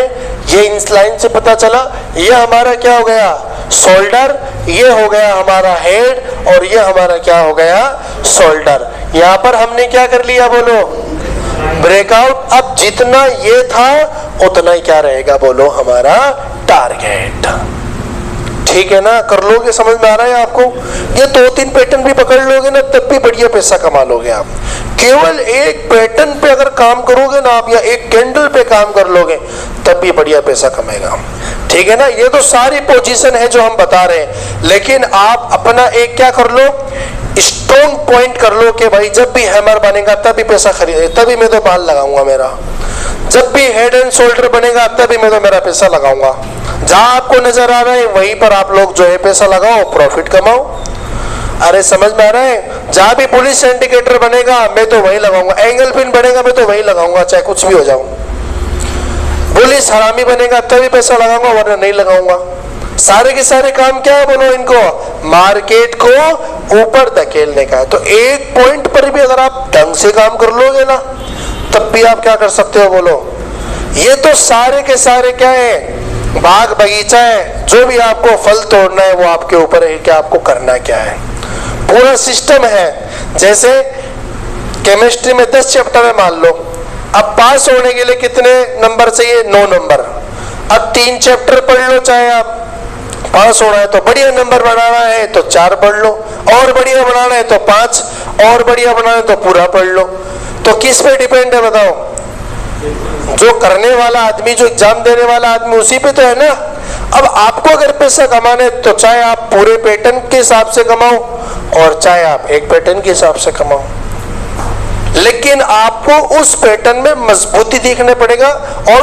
ये इस लाइन से पता चला, ये हमारा क्या हो गया शोल्डर, ये हो गया हमारा हेड, और ये हमारा क्या हो गया शोल्डर। यहाँ पर हमने क्या कर लिया बोलो, ब्रेकआउट। अब जितना ये था उतना ही क्या रहेगा बोलो, हमारा टारगेट। ठीक है ना, कर लोगे, समझ में आ रहा है आपको। ये 2-3 पैटर्न भी पकड़ लोगे ना, तब भी बढ़िया पैसा कमा लोगे आप। केवल एक पैटर्न पे अगर काम करोगे ना आप, या एक कैंडल पे काम कर लोगे, तब भी बढ़िया पैसा कमाएगा। ठीक है ना, ये तो सारी पोजीशन है जो हम बता रहे हैं, लेकिन आप अपना एक क्या कर लो, स्ट्रॉन्ग पॉइंट कर लो कि भाई जब भी हैमर बनेगा तभी पैसा खरीदे, तभी मैं तो माल लगाऊंगा मेरा, जब भी हेड एंड शोल्डर बनेगा तभी मैं तो मेरा पैसा लगाऊंगा। जहां आपको नजर आ रहा है वहीं पर आप लोग जो है पैसा लगाओ, प्रॉफिट कमाओ। अरे समझ में आ रहा है, जहां भी पुलिस इंडिकेटर बनेगा मैं तो वही लगाऊंगा, एंगल पिन बनेगा मैं तो वही लगाऊंगा, चाहे कुछ भी हो जाऊं। पुलिस हरामी बनेगा तभी पैसा लगाऊंगा, वरना नहीं लगाऊंगा। सारे के सारे काम क्या है बोलो, इनको मार्केट को ऊपर धकेलने का है। तो एक पॉइंट पर भी अगर आप ढंग से काम कर लोगे ना, तब भी आप क्या कर सकते हो बोलो। ये तो सारे के सारे क्या है, बाग बगीचा है, जो भी आपको फल तोड़ना है वो आपके ऊपर है कि आपको करना क्या है। पूरा सिस्टम है। जैसे केमिस्ट्री में 10 चैप्टर है मान लो, अब पास होने के लिए कितने नंबर चाहिए, 9 नंबर। अब 3 चैप्टर पढ़ लो, चाहे आप पास होना है तो बढ़िया नंबर बनाना है तो 4 पढ़ लो, और बढ़िया बनाना है तो 5, और बढ़िया बनाना है तो पूरा पढ़ लो। तो किस पे डिपेंड है बताओ, जो करने वाला आदमी, जो एग्जाम देने वाला आदमी, उसी पे तो है ना। अब आपको अगर पैसा कमाना है तो चाहे आप पूरे पैटर्न के हिसाब से कमाओ, और चाहे आप एक पैटर्न के हिसाब से कमाओ, लेकिन आपको उस पैटर्न में मजबूती देखना पड़ेगा। और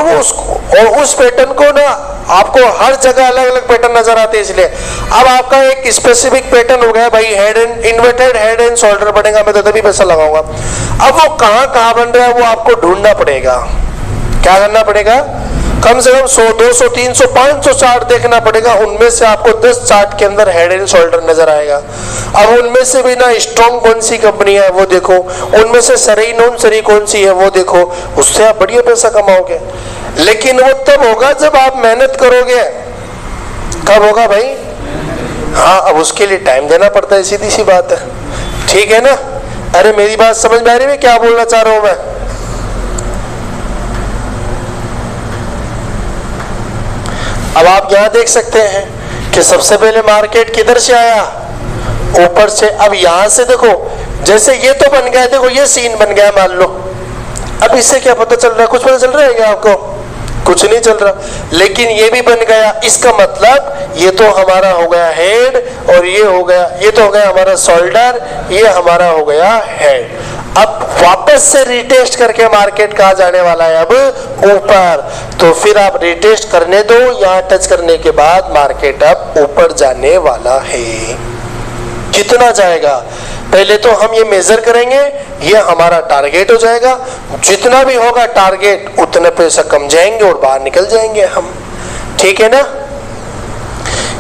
उस पैटर्न को ना आपको हर जगह अलग अलग पैटर्न नजर आते हैं, इसलिए अब आपका एक स्पेसिफिक पैटर्न हो गया भाई, head and inverted head and shoulder बनेगा, मैं तो तभी पैसा लगाऊंगा। अब वो कहाँ कहाँ बन रहा है वो आपको ढूंढना पड़ेगा। क्या करना पड़ेगा? कम से कम 100, 200, 300, 500 चार्ट देखना पड़ेगा, उनमें से आपको 10 चार्ट के अंदर हेड एंड शोल्डर नजर आएगा। अब उनमें से भी ना स्ट्रॉन्ग कौन सी कंपनी है वो देखो, उनमें से सही नॉन सही कौन सी है वो देखो, उससे आप बढ़िया पैसा कमाओगे। लेकिन वो तब होगा जब आप मेहनत करोगे। कब होगा भाई? हाँ, अब उसके लिए टाइम देना पड़ता है, सीधी सी बात है, ठीक है ना? अरे मेरी बात समझ में आ रही है क्या बोलना चाह रहा हूं मैं? अब आप यहां देख सकते हैं कि सबसे पहले मार्केट किधर से आया? ऊपर से। अब यहां से देखो, जैसे ये तो बन गया, देखो ये सीन बन गया मान लो। अब इससे क्या पता चल रहा है? कुछ पता चल रहा है क्या आपको? कुछ नहीं चल रहा, लेकिन ये भी बन गया। इसका मतलब ये तो हमारा हो गया हेड, और ये हो गया, ये तो हो गया हमारा शोल्डर, ये हमारा हो गया हेड। अब वापस से रिटेस्ट करके मार्केट कहाँ जाने वाला है? अब ऊपर। तो फिर आप रिटेस्ट करने दो, यहाँ टच करने के बाद मार्केट अब ऊपर जाने वाला है। कितना जाएगा पहले तो हम ये मेजर करेंगे, ये हमारा टारगेट हो जाएगा। जितना भी होगा टारगेट उतने पैसा कम जाएंगे और बाहर निकल जाएंगे हम, ठीक है ना?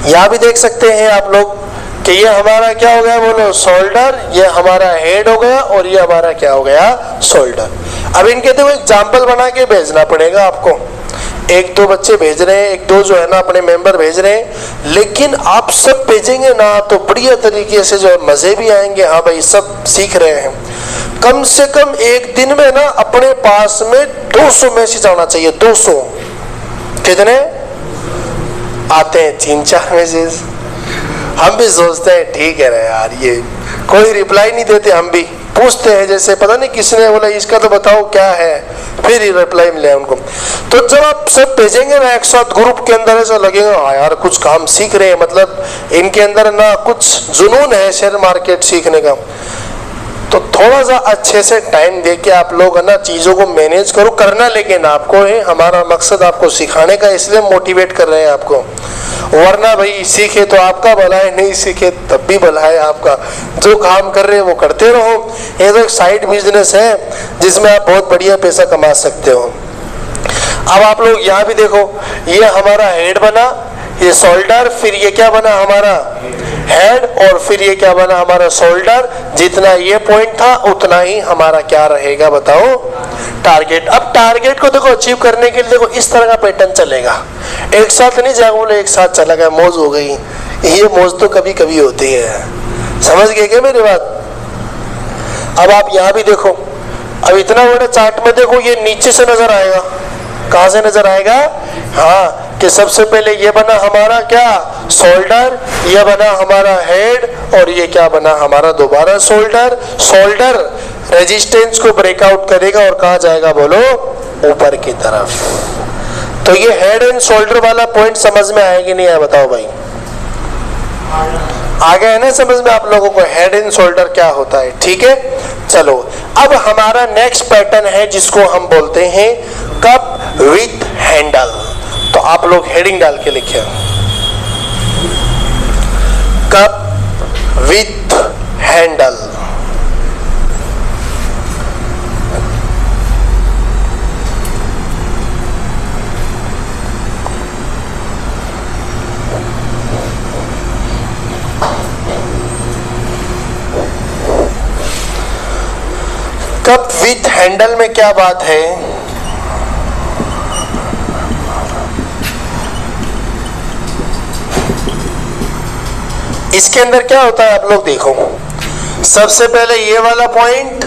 यहां भी देख सकते हैं आप लोग कि ये हमारा क्या हो गया बोलो? शोल्डर। ये हमारा हेड हो गया और ये हमारा क्या हो गया? शोल्डर। अब इनके तो एग्जाम्पल बना के भेजना पड़ेगा आपको। एक दो बच्चे भेज रहे हैं, एक दो जो है ना अपने मेंबर भेज रहे हैं, लेकिन आप सब भेजेंगे ना तो बढ़िया तरीके से जो है मजे भी आएंगे। हाँ भाई सब सीख रहे हैं। कम से कम एक दिन में ना अपने पास में 200 मैसेज आना चाहिए। 200 कितने आते हैं? 3-4 मैसेज। हम भी सोचते हैं ठीक है रे यार, ये कोई रिप्लाई नहीं देते। हम भी पूछते हैं जैसे पता नहीं किसने बोला इसका तो बताओ क्या है, फिर ही रिप्लाई मिले उनको। तो जब आप सब भेजेंगे ना एक साथ ग्रुप के अंदर, ऐसा लगेगा हाँ यार कुछ काम सीख रहे हैं, मतलब इनके अंदर ना कुछ जुनून है शेयर मार्केट सीखने का। तो थोड़ा सा अच्छे से टाइम दे के आप लोग है ना चीज़ों को मैनेज करो, करना लेकिन आपको है। हमारा मकसद आपको सिखाने का, इसलिए मोटिवेट कर रहे हैं आपको। वरना भाई सीखे तो आपका भला है, नहीं सीखे तब भी भला है आपका। जो काम कर रहे हैं वो करते रहो। ये तो एक साइड बिजनेस है जिसमें आप बहुत बढ़िया पैसा कमा सकते हो। अब आप लोग यहाँ भी देखो, ये हमारा हेड बना, ये शोल्डर, फिर ये क्या बना हमारा हेड, और फिर ये क्या बना हमारा शोल्डर। जितना ये पॉइंट था उतना ही हमारा क्या रहेगा बताओ? टारगेट। अब टारगेट को देखो अचीव करने के लिए देखो इस तरह का पैटर्न चलेगा। एक साथ नहीं जाओ बोले एक साथ चला गया मौज हो गई, ये मौज तो कभी कभी होती है। समझ गए क्या मेरी बात? अब आप यहाँ भी देखो, अब इतना बड़ा चार्ट में देखो, ये नीचे से नजर आएगा। कहां से नजर आएगा? हाँ, कि सबसे पहले ये बना हमारा क्या? शोल्डर, ये बना हमारा हेड, और ये क्या बना हमारा दोबारा शोल्डर। शोल्डर रेजिस्टेंस को ब्रेकआउट करेगा और कहां जाएगा बोलो? ऊपर की तरफ। तो ये हेड एंड शोल्डर वाला पॉइंट समझ में आया कि नहीं आया बताओ भाई? आ गया है ना समझ में आप लोगों को हेड एंड शोल्डर क्या होता है? ठीक है, चलो अब हमारा नेक्स्ट पैटर्न है जिसको हम बोलते हैं कप विथ हैंडल। तो आप लोग हेडिंग डाल के लिखिए, cup with handle. Cup with handle में क्या बात है? इसके अंदर क्या होता है आप लोग देखो। सबसे पहले ये वाला पॉइंट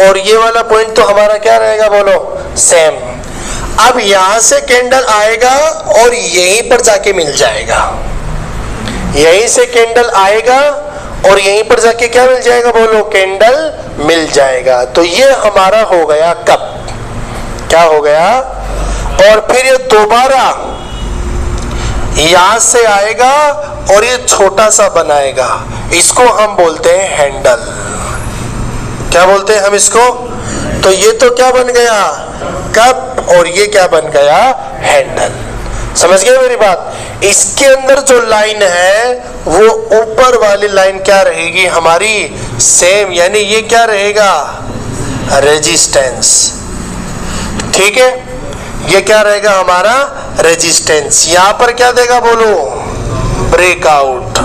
और ये वाला पॉइंट तो हमारा क्या रहेगा बोलो? सेम। अब यहां से कैंडल आएगा और यहीं पर जाके मिल जाएगा। यहीं से कैंडल आएगा और यहीं पर जाके क्या मिल जाएगा बोलो? कैंडल मिल जाएगा। तो ये हमारा हो गया कप। क्या हो गया? और फिर ये दोबारा यहां से आएगा और ये छोटा सा बनाएगा, इसको हम बोलते हैं हैंडल। क्या बोलते हैं हम इसको? तो ये तो क्या बन गया? कप, और ये क्या बन गया? हैंडल। समझ गए मेरी बात? इसके अंदर जो लाइन है वो ऊपर वाली लाइन क्या रहेगी हमारी? सेम, यानी ये क्या रहेगा? रेजिस्टेंस। ठीक है, ये क्या रहेगा हमारा? रेजिस्टेंस। यहां पर क्या देगा बोलो? ब्रेकआउट।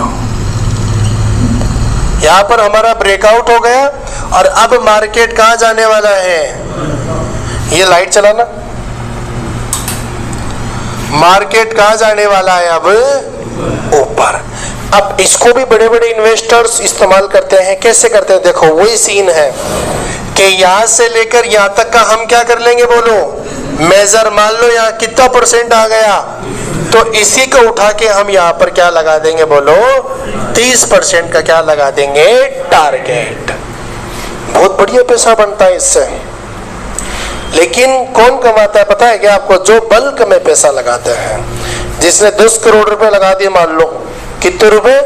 यहां पर हमारा ब्रेकआउट हो गया। और अब मार्केट कहां जाने वाला है? ये लाइट चलाना। मार्केट कहां जाने वाला है? अब ऊपर। अब इसको भी बड़े बड़े इन्वेस्टर्स इस्तेमाल करते हैं। कैसे करते हैं? देखो, वही सीन है कि यहां से लेकर यहां तक का हम क्या कर लेंगे बोलो? मेजर। मान लो यहाँ कितना परसेंट आ गया, तो इसी को उठा के हम यहाँ पर क्या लगा देंगे बोलो? 30% का क्या लगा देंगे? टारगेट। बहुत बढ़िया पैसा बनता है इससे। लेकिन कौन कमाता है पता है क्या आपको? जो बल्क में पैसा लगाते हैं। जिसने 10 करोड़ रुपए लगा दिए, मान लो कितने रुपए?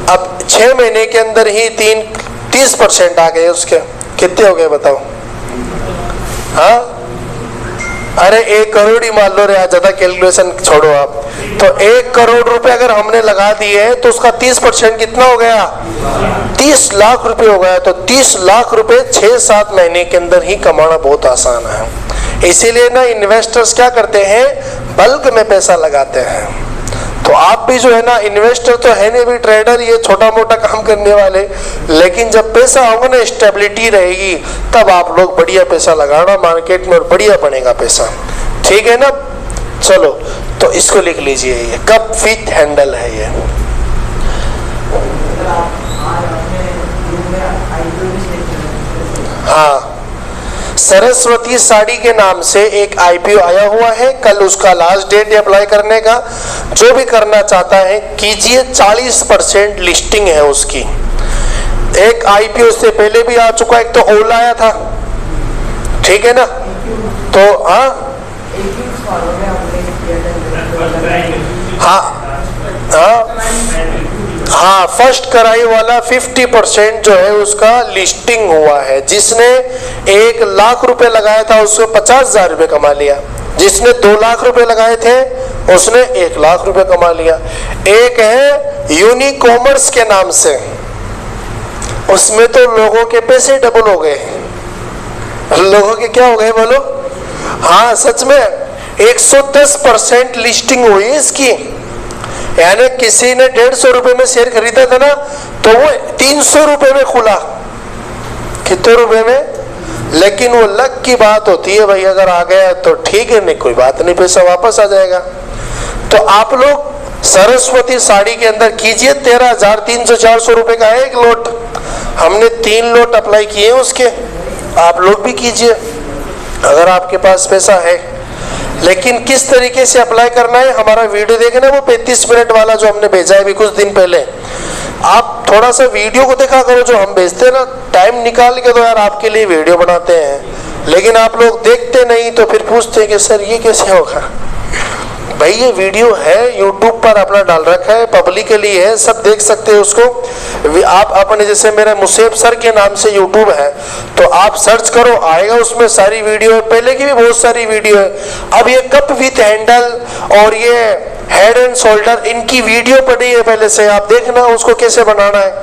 अब 6 महीने के अंदर ही 30% आ गए उसके। कितने हो गए बताओ? हाँ, अरे 1 करोड़ ही मान लो रे, ज्यादा कैलकुलेशन छोड़ो आप। तो 1 करोड़ रुपए अगर हमने लगा दिए तो उसका 30% कितना हो गया? 30 लाख रुपए हो गया। तो 30 लाख रुपए 6-7 महीने के अंदर ही कमाना बहुत आसान है। इसीलिए ना इन्वेस्टर्स क्या करते हैं? बल्क में पैसा लगाते हैं। तो आप भी जो है ना, इन्वेस्टर तो है नहीं भी, ट्रेडर, ये छोटा मोटा काम करने वाले। लेकिन जब पैसा होगा ना, स्टेबिलिटी रहेगी, तब आप लोग बढ़िया पैसा लगाना मार्केट में और बढ़िया बनेगा पैसा। ठीक है ना? चलो, तो इसको लिख लीजिए, ये कप विथ हैंडल है ये। हाँ, सरस्वती साड़ी के नाम से एक आईपीओ आया हुआ है। कल उसका लास्ट डेट है अप्लाई करने का। जो भी करना चाहता है कीजिए। 40% लिस्टिंग है उसकी। एक आईपीओ से पहले भी आ चुका है, एक तो ओला आया था। ठीक है ना? तो हाँ, फर्स्ट कराई वाला 50% जो है उसका लिस्टिंग हुआ है। जिसने 1 लाख रुपए लगाया था उसको 50,000 रुपए कमा लिया। जिसने 2 लाख रुपए लगाए थे उसने 1 लाख रुपए कमा लिया। एक है यूनिकॉमर्स के नाम से, उसमें तो लोगों के पैसे डबल हो गए। लोगों के क्या हो गए बोलो? हाँ, सच में 110% लिस्टिंग हुई इसकी। यानी किसी ने 150 रुपए में शेयर खरीदा था ना, तो वो 300 रुपए में खुला। कितने रुपए में? लेकिन वो लक की बात होती है भाई, अगर आ गया तो ठीक है, नहीं कोई बात नहीं, पैसा वापस आ जाएगा। तो आप लोग सरस्वती साड़ी के अंदर कीजिए। 13,300-400 रुपए का है एक लोट। हमने 3 लोट अप्लाई किए उसके। आप लोग भी कीजिए अगर आपके पास पैसा है। लेकिन किस तरीके से अप्लाई करना है, हमारा वीडियो देखना, वो 35 मिनट वाला जो हमने भेजा है अभी कुछ दिन पहले। आप थोड़ा सा वीडियो को देखा करो, जो हम भेजते हैं ना, टाइम निकाल के तो यार आपके लिए वीडियो बनाते हैं। लेकिन आप लोग देखते नहीं, तो फिर पूछते हैं कि सर ये कैसे होगा। भाई ये वीडियो है, YouTube पर अपना डाल रखा है, पब्लिक के लिए है, सब देख सकते हैं उसको। आप अपने, जैसे मेरे मुसेब सर के नाम से YouTube है, तो आप सर्च करो, आएगा, उसमें सारी वीडियो है। पहले की भी बहुत सारी वीडियो है। अब ये कप विथ हैंडल और ये हेड एंड शोल्डर, इनकी वीडियो पड़ी है पहले से, आप देखना उसको कैसे बनाना है।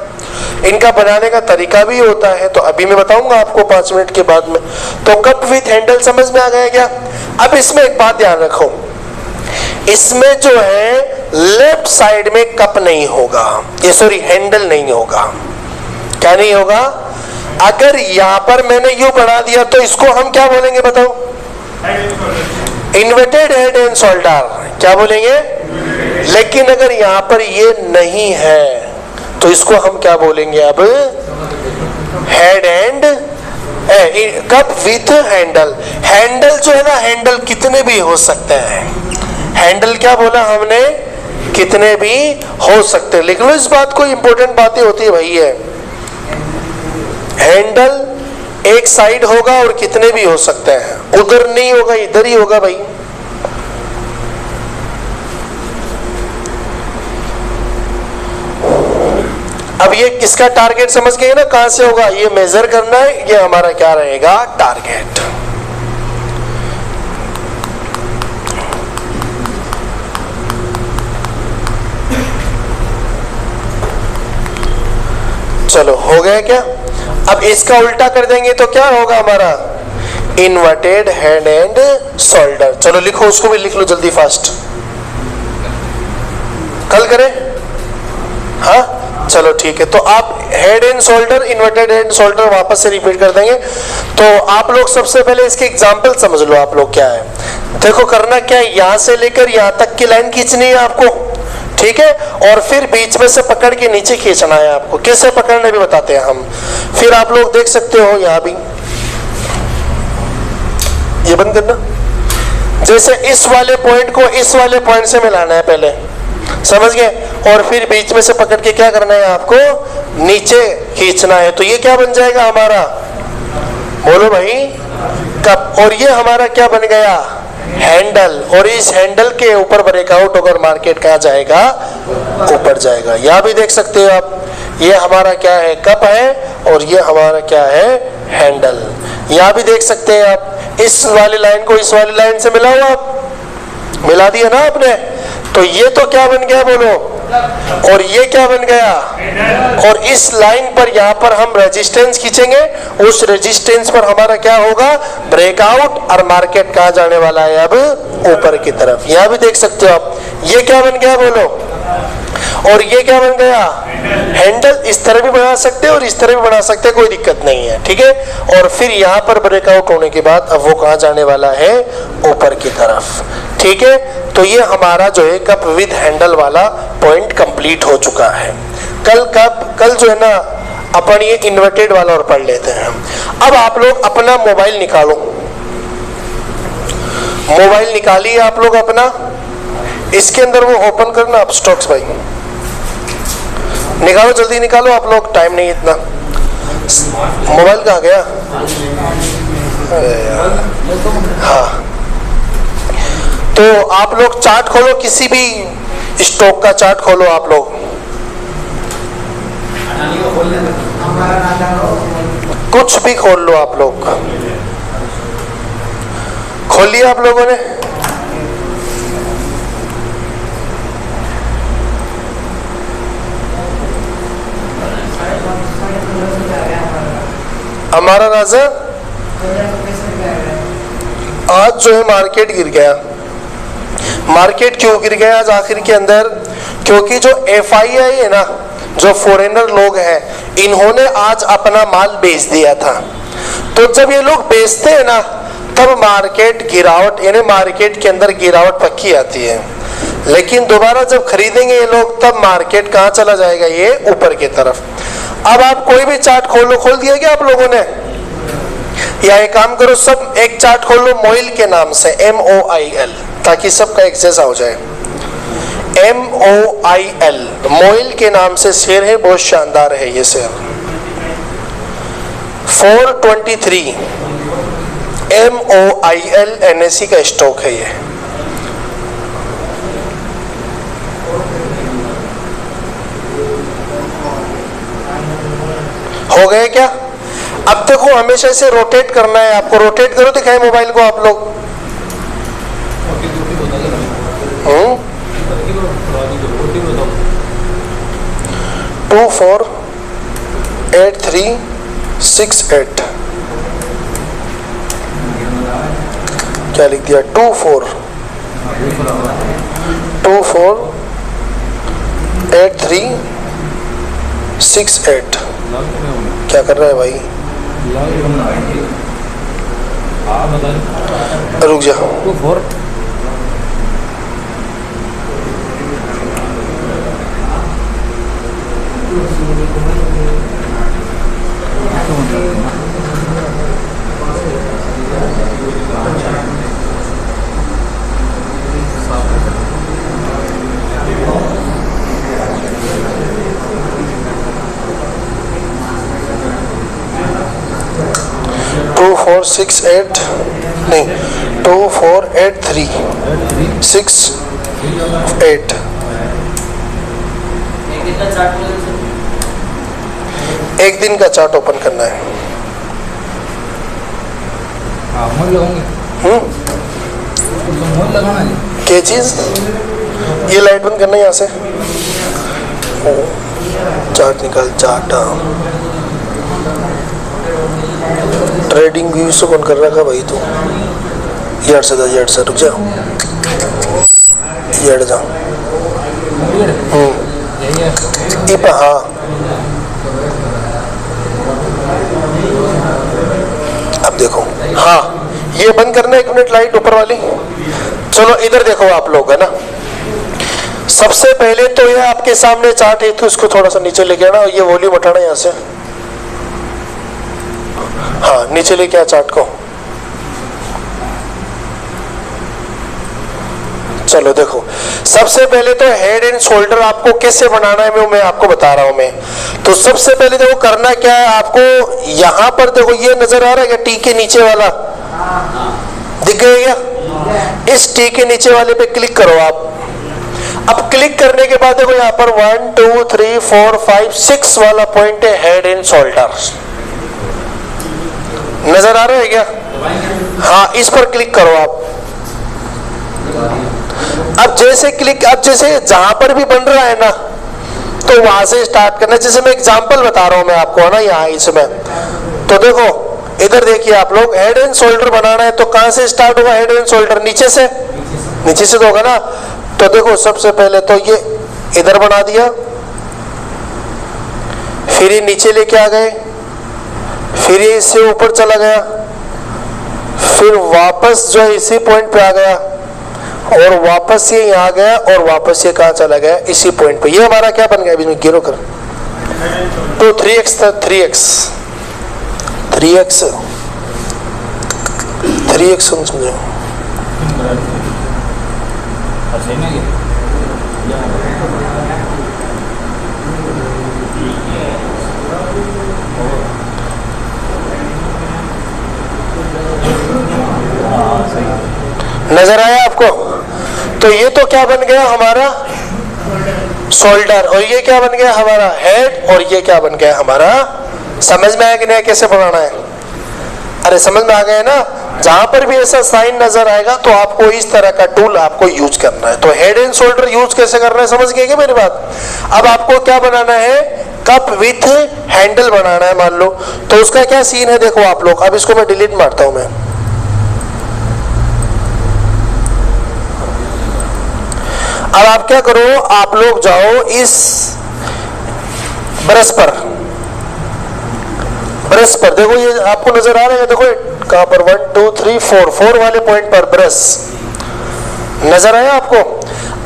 इनका बनाने का तरीका भी होता है, तो अभी मैं बताऊंगा आपको 5 मिनट के बाद में। तो कप विथ हैंडल समझ में आ गया क्या? अब इसमें एक बात ध्यान रखो, इसमें जो है लेफ्ट साइड में कप नहीं होगा, ये सॉरी हैंडल नहीं होगा। क्या नहीं होगा? अगर यहां पर मैंने यू बढ़ा दिया तो इसको हम क्या बोलेंगे बताओ? Inverted head and shoulder. क्या बोलेंगे? लेकिन अगर यहां पर ये नहीं है तो इसको हम क्या बोलेंगे? अब head and cup with handle. Handle जो है ना, हैंडल कितने भी हो सकते हैं। हैंडल क्या बोला हमने? कितने भी हो सकते हैं। लिख लो इस बात को, इंपॉर्टेंट बातें होती है भाई। है हैंडल एक साइड होगा और कितने भी हो सकते हैं। उधर नहीं होगा, इधर ही होगा भाई। अब ये किसका टारगेट समझ गए ना, कहां से होगा, ये मेजर करना है, ये हमारा क्या रहेगा, टारगेट। चलो हो गया क्या। अब इसका उल्टा कर देंगे तो क्या होगा हमारा, इन्वर्टेड हेड एंड शोल्डर। चलो लिखो, उसको भी लिख लो जल्दी फास्ट। कल करें, हाँ चलो ठीक है। तो आप head and shoulder, inverted head shoulder वापस से रिपीट कर देंगे। तो आप लोग सबसे पहले इसके एग्जांपल समझ लो आप लोग क्या है। देखो करना क्या है, यहां से लेकर यहां तक की लाइन खींचनी है आपको, ठीक है, और फिर बीच में से पकड़ के नीचे खींचना है आपको। कैसे पकड़ने भी बताते हैं हम। फिर आप लोग देख सकते हो यहां भी, ये बंद करना, जैसे इस वाले पॉइंट को इस वाले पॉइंट से मिलाना है पहले, समझ गए, और फिर बीच में से पकड़ के क्या करना है आपको, नीचे खींचना है। तो ये क्या बन जाएगा हमारा, बोलो भाई, कप। और ये हमारा क्या बन गया, हैंडल। और इस हैंडल के ऊपर ब्रेकआउट होकर मार्केट कहाँ जाएगा, ऊपर जाएगा। यहाँ भी देख सकते हो आप, ये हमारा क्या है, कप है, और ये हमारा क्या है, हैंडल। यहाँ भी देख सकते हैं आप, इस वाली लाइन को इस वाली लाइन से मिला हुआ, आप मिला दिया ना आपने, तो ये तो क्या बन गया बोलो, और ये क्या बन गया। और इस लाइन पर यहाँ पर हम रेजिस्टेंस खींचेंगे, उस रेजिस्टेंस पर हमारा क्या होगा, ब्रेकआउट, और मार्केट कहाँ जाने वाला है अब, ऊपर की तरफ। यहाँ भी देख सकते हो आप, ये क्या बन गया बोलो, और ये क्या बन गया, हैंडल। इस तरह भी बना सकते हैं और इस तरह भी बना सकते हैं, कोई दिक्कत नहीं है, ठीक है। और फिर यहाँ पर ब्रेकआउट होने के बाद अब वो कहाँ जाने वाला है, ऊपर की तरफ, ठीक है। तो ये हमारा जो है कप विद हैंडल वाला पॉइंट कंप्लीट हो चुका है। कल जो है ना अपन ये इन्वर्टेड वाला और पढ़ लेते हैं। अब आप लोग अपना मोबाइल निकालो, मोबाइल निकालिए आप लोग अपना, इसके अंदर वो ओपन करना आप स्टॉक्स भाई, निकालो जल्दी निकालो आप लोग, टाइम नहीं इतना। मोबाइल कहाँ गया, हाँ। तो आप लोग चार्ट खोलो, किसी भी स्टॉक का चार्ट खोलो आप लोग, कुछ भी खोल लो आप लोग, खोल लिया आप लोगों ने। हमारा राजा आज जो है मार्केट गिर गया। मार्केट क्यों गिर गया आज आखिर के अंदर, क्योंकि जो FII है ना, जो फॉरेनर लोग हैं, इन्होंने आज अपना माल बेच दिया था। तो जब ये लोग बेचते हैं ना, तब मार्केट गिरावट, यानी मार्केट के अंदर गिरावट पक्की आती है। लेकिन दोबारा जब खरीदेंगे ये लोग, तब मार्केट कहाँ चला जाएगा, ये ऊपर की तरफ। अब आप कोई भी चार्ट खोलो, खोल दिया क्या आप लोगों ने, या एक काम करो, सब एक चार्ट खोल लो मोइल के नाम से, MOIL, ताकि सबका एक जैसा हो जाए। MOIL, मोइल के नाम से शेयर है, बहुत शानदार है ये शेयर। 423 MOIL NSE का स्टॉक है ये। हो गए क्या। अब देखो हमेशा इसे रोटेट करना है आपको, रोटेट करो, दिखाए मोबाइल को आप लोग। 2 4 8 3 6 8, क्या लिख दिया, 2 4 8 3 6 8। क्या कर रहा है भाई, रुक जा। 2 4 2 4 6 8 नहीं 2 4 8 3 6 8। एक दिन का चार्ट ओपन करना है। क्या चीज? ये लाइट बंद करना है यहाँ से। चार्ट निकाल, चार्ट। ट्रेडिंग व्यू से कौन कर रखा भाई? तू यार से रुक जा, यार जा। हाँ, अब देखो। हाँ, ये बंद करना, 1 मिनट लाइट ऊपर वाली। चलो इधर देखो आप लोग, है ना। सबसे पहले तो ये आपके सामने चार्ट है, तो इसको थोड़ा सा नीचे लेके आना और ये वॉल्यूम हटाना यहाँ से। हाँ, नीचे लेके आ चार्ट को। चलो देखो, सबसे पहले तो हेड एंड शोल्डर आपको कैसे बनाना है मैं आपको बता रहा हूं मैं। तो सबसे पहले देखो करना क्या है आपको, यहां पर देखो ये नजर आ रहा है क्या, टी के नीचे वाला दिख गया क्या? इस टी के नीचे वाले पे क्लिक करो आप। अब क्लिक करने के बाद देखो यहाँ पर 1 2 3 4 5 6 वाला पॉइंट है, हेड एंड शोल्डर। नजर आ रहा है क्या? हाँ, इस पर क्लिक करो आप। अब जैसे जहां पर भी बन रहा है ना, तो वहां से स्टार्ट करना। जैसे मैं एग्जांपल बता रहा हूं मैं आपको, है ना, यहाँ इसमें। तो देखो इधर देखिए आप लोग, हेड एंड शोल्डर बनाना है तो कहां से स्टार्ट होगा हेड एंड शोल्डर? नीचे से तो होगा ना। तो देखो सबसे पहले तो ये इधर बना दिया, फिर ये नीचे लेके आ गए, फिर ये इससे ऊपर चला गया, फिर वापस जो है इसी पॉइंट पे आ गया, और वापस ये यहाँ गया, और वापस ये कहाँ चला गया? इसी पॉइंट पे। ये हमारा क्या बन गया? बीच में गिरो कर। तो 3x था, 3x समझो। नजर आया आपको? तो ये तो क्या बन गया हमारा? शोल्डर। और ये क्या बन गया हमारा? हेड। और ये क्या बन गया हमारा? समझ में आया कि नहीं कैसे बनाना है? अरे समझ में आ गया ना। जहां पर भी ऐसा साइन नजर आएगा तो आपको इस तरह का टूल आपको यूज करना है। तो हेड एंड शोल्डर यूज कैसे करना है समझ गए क्या मेरी बात? अब आपको क्या बनाना है? कप विथ हैंडल बनाना है मान लो। तो उसका क्या सीन है देखो आप लोग। अब इसको मैं डिलीट मारता हूं मैं। अब आप क्या करो, आप लोग जाओ इस ब्रश पर देखो, ये आपको नजर आ रहा है देखो कहां पर? 1 2 3 4 वाले पॉइंट पर ब्रश नजर आया आपको?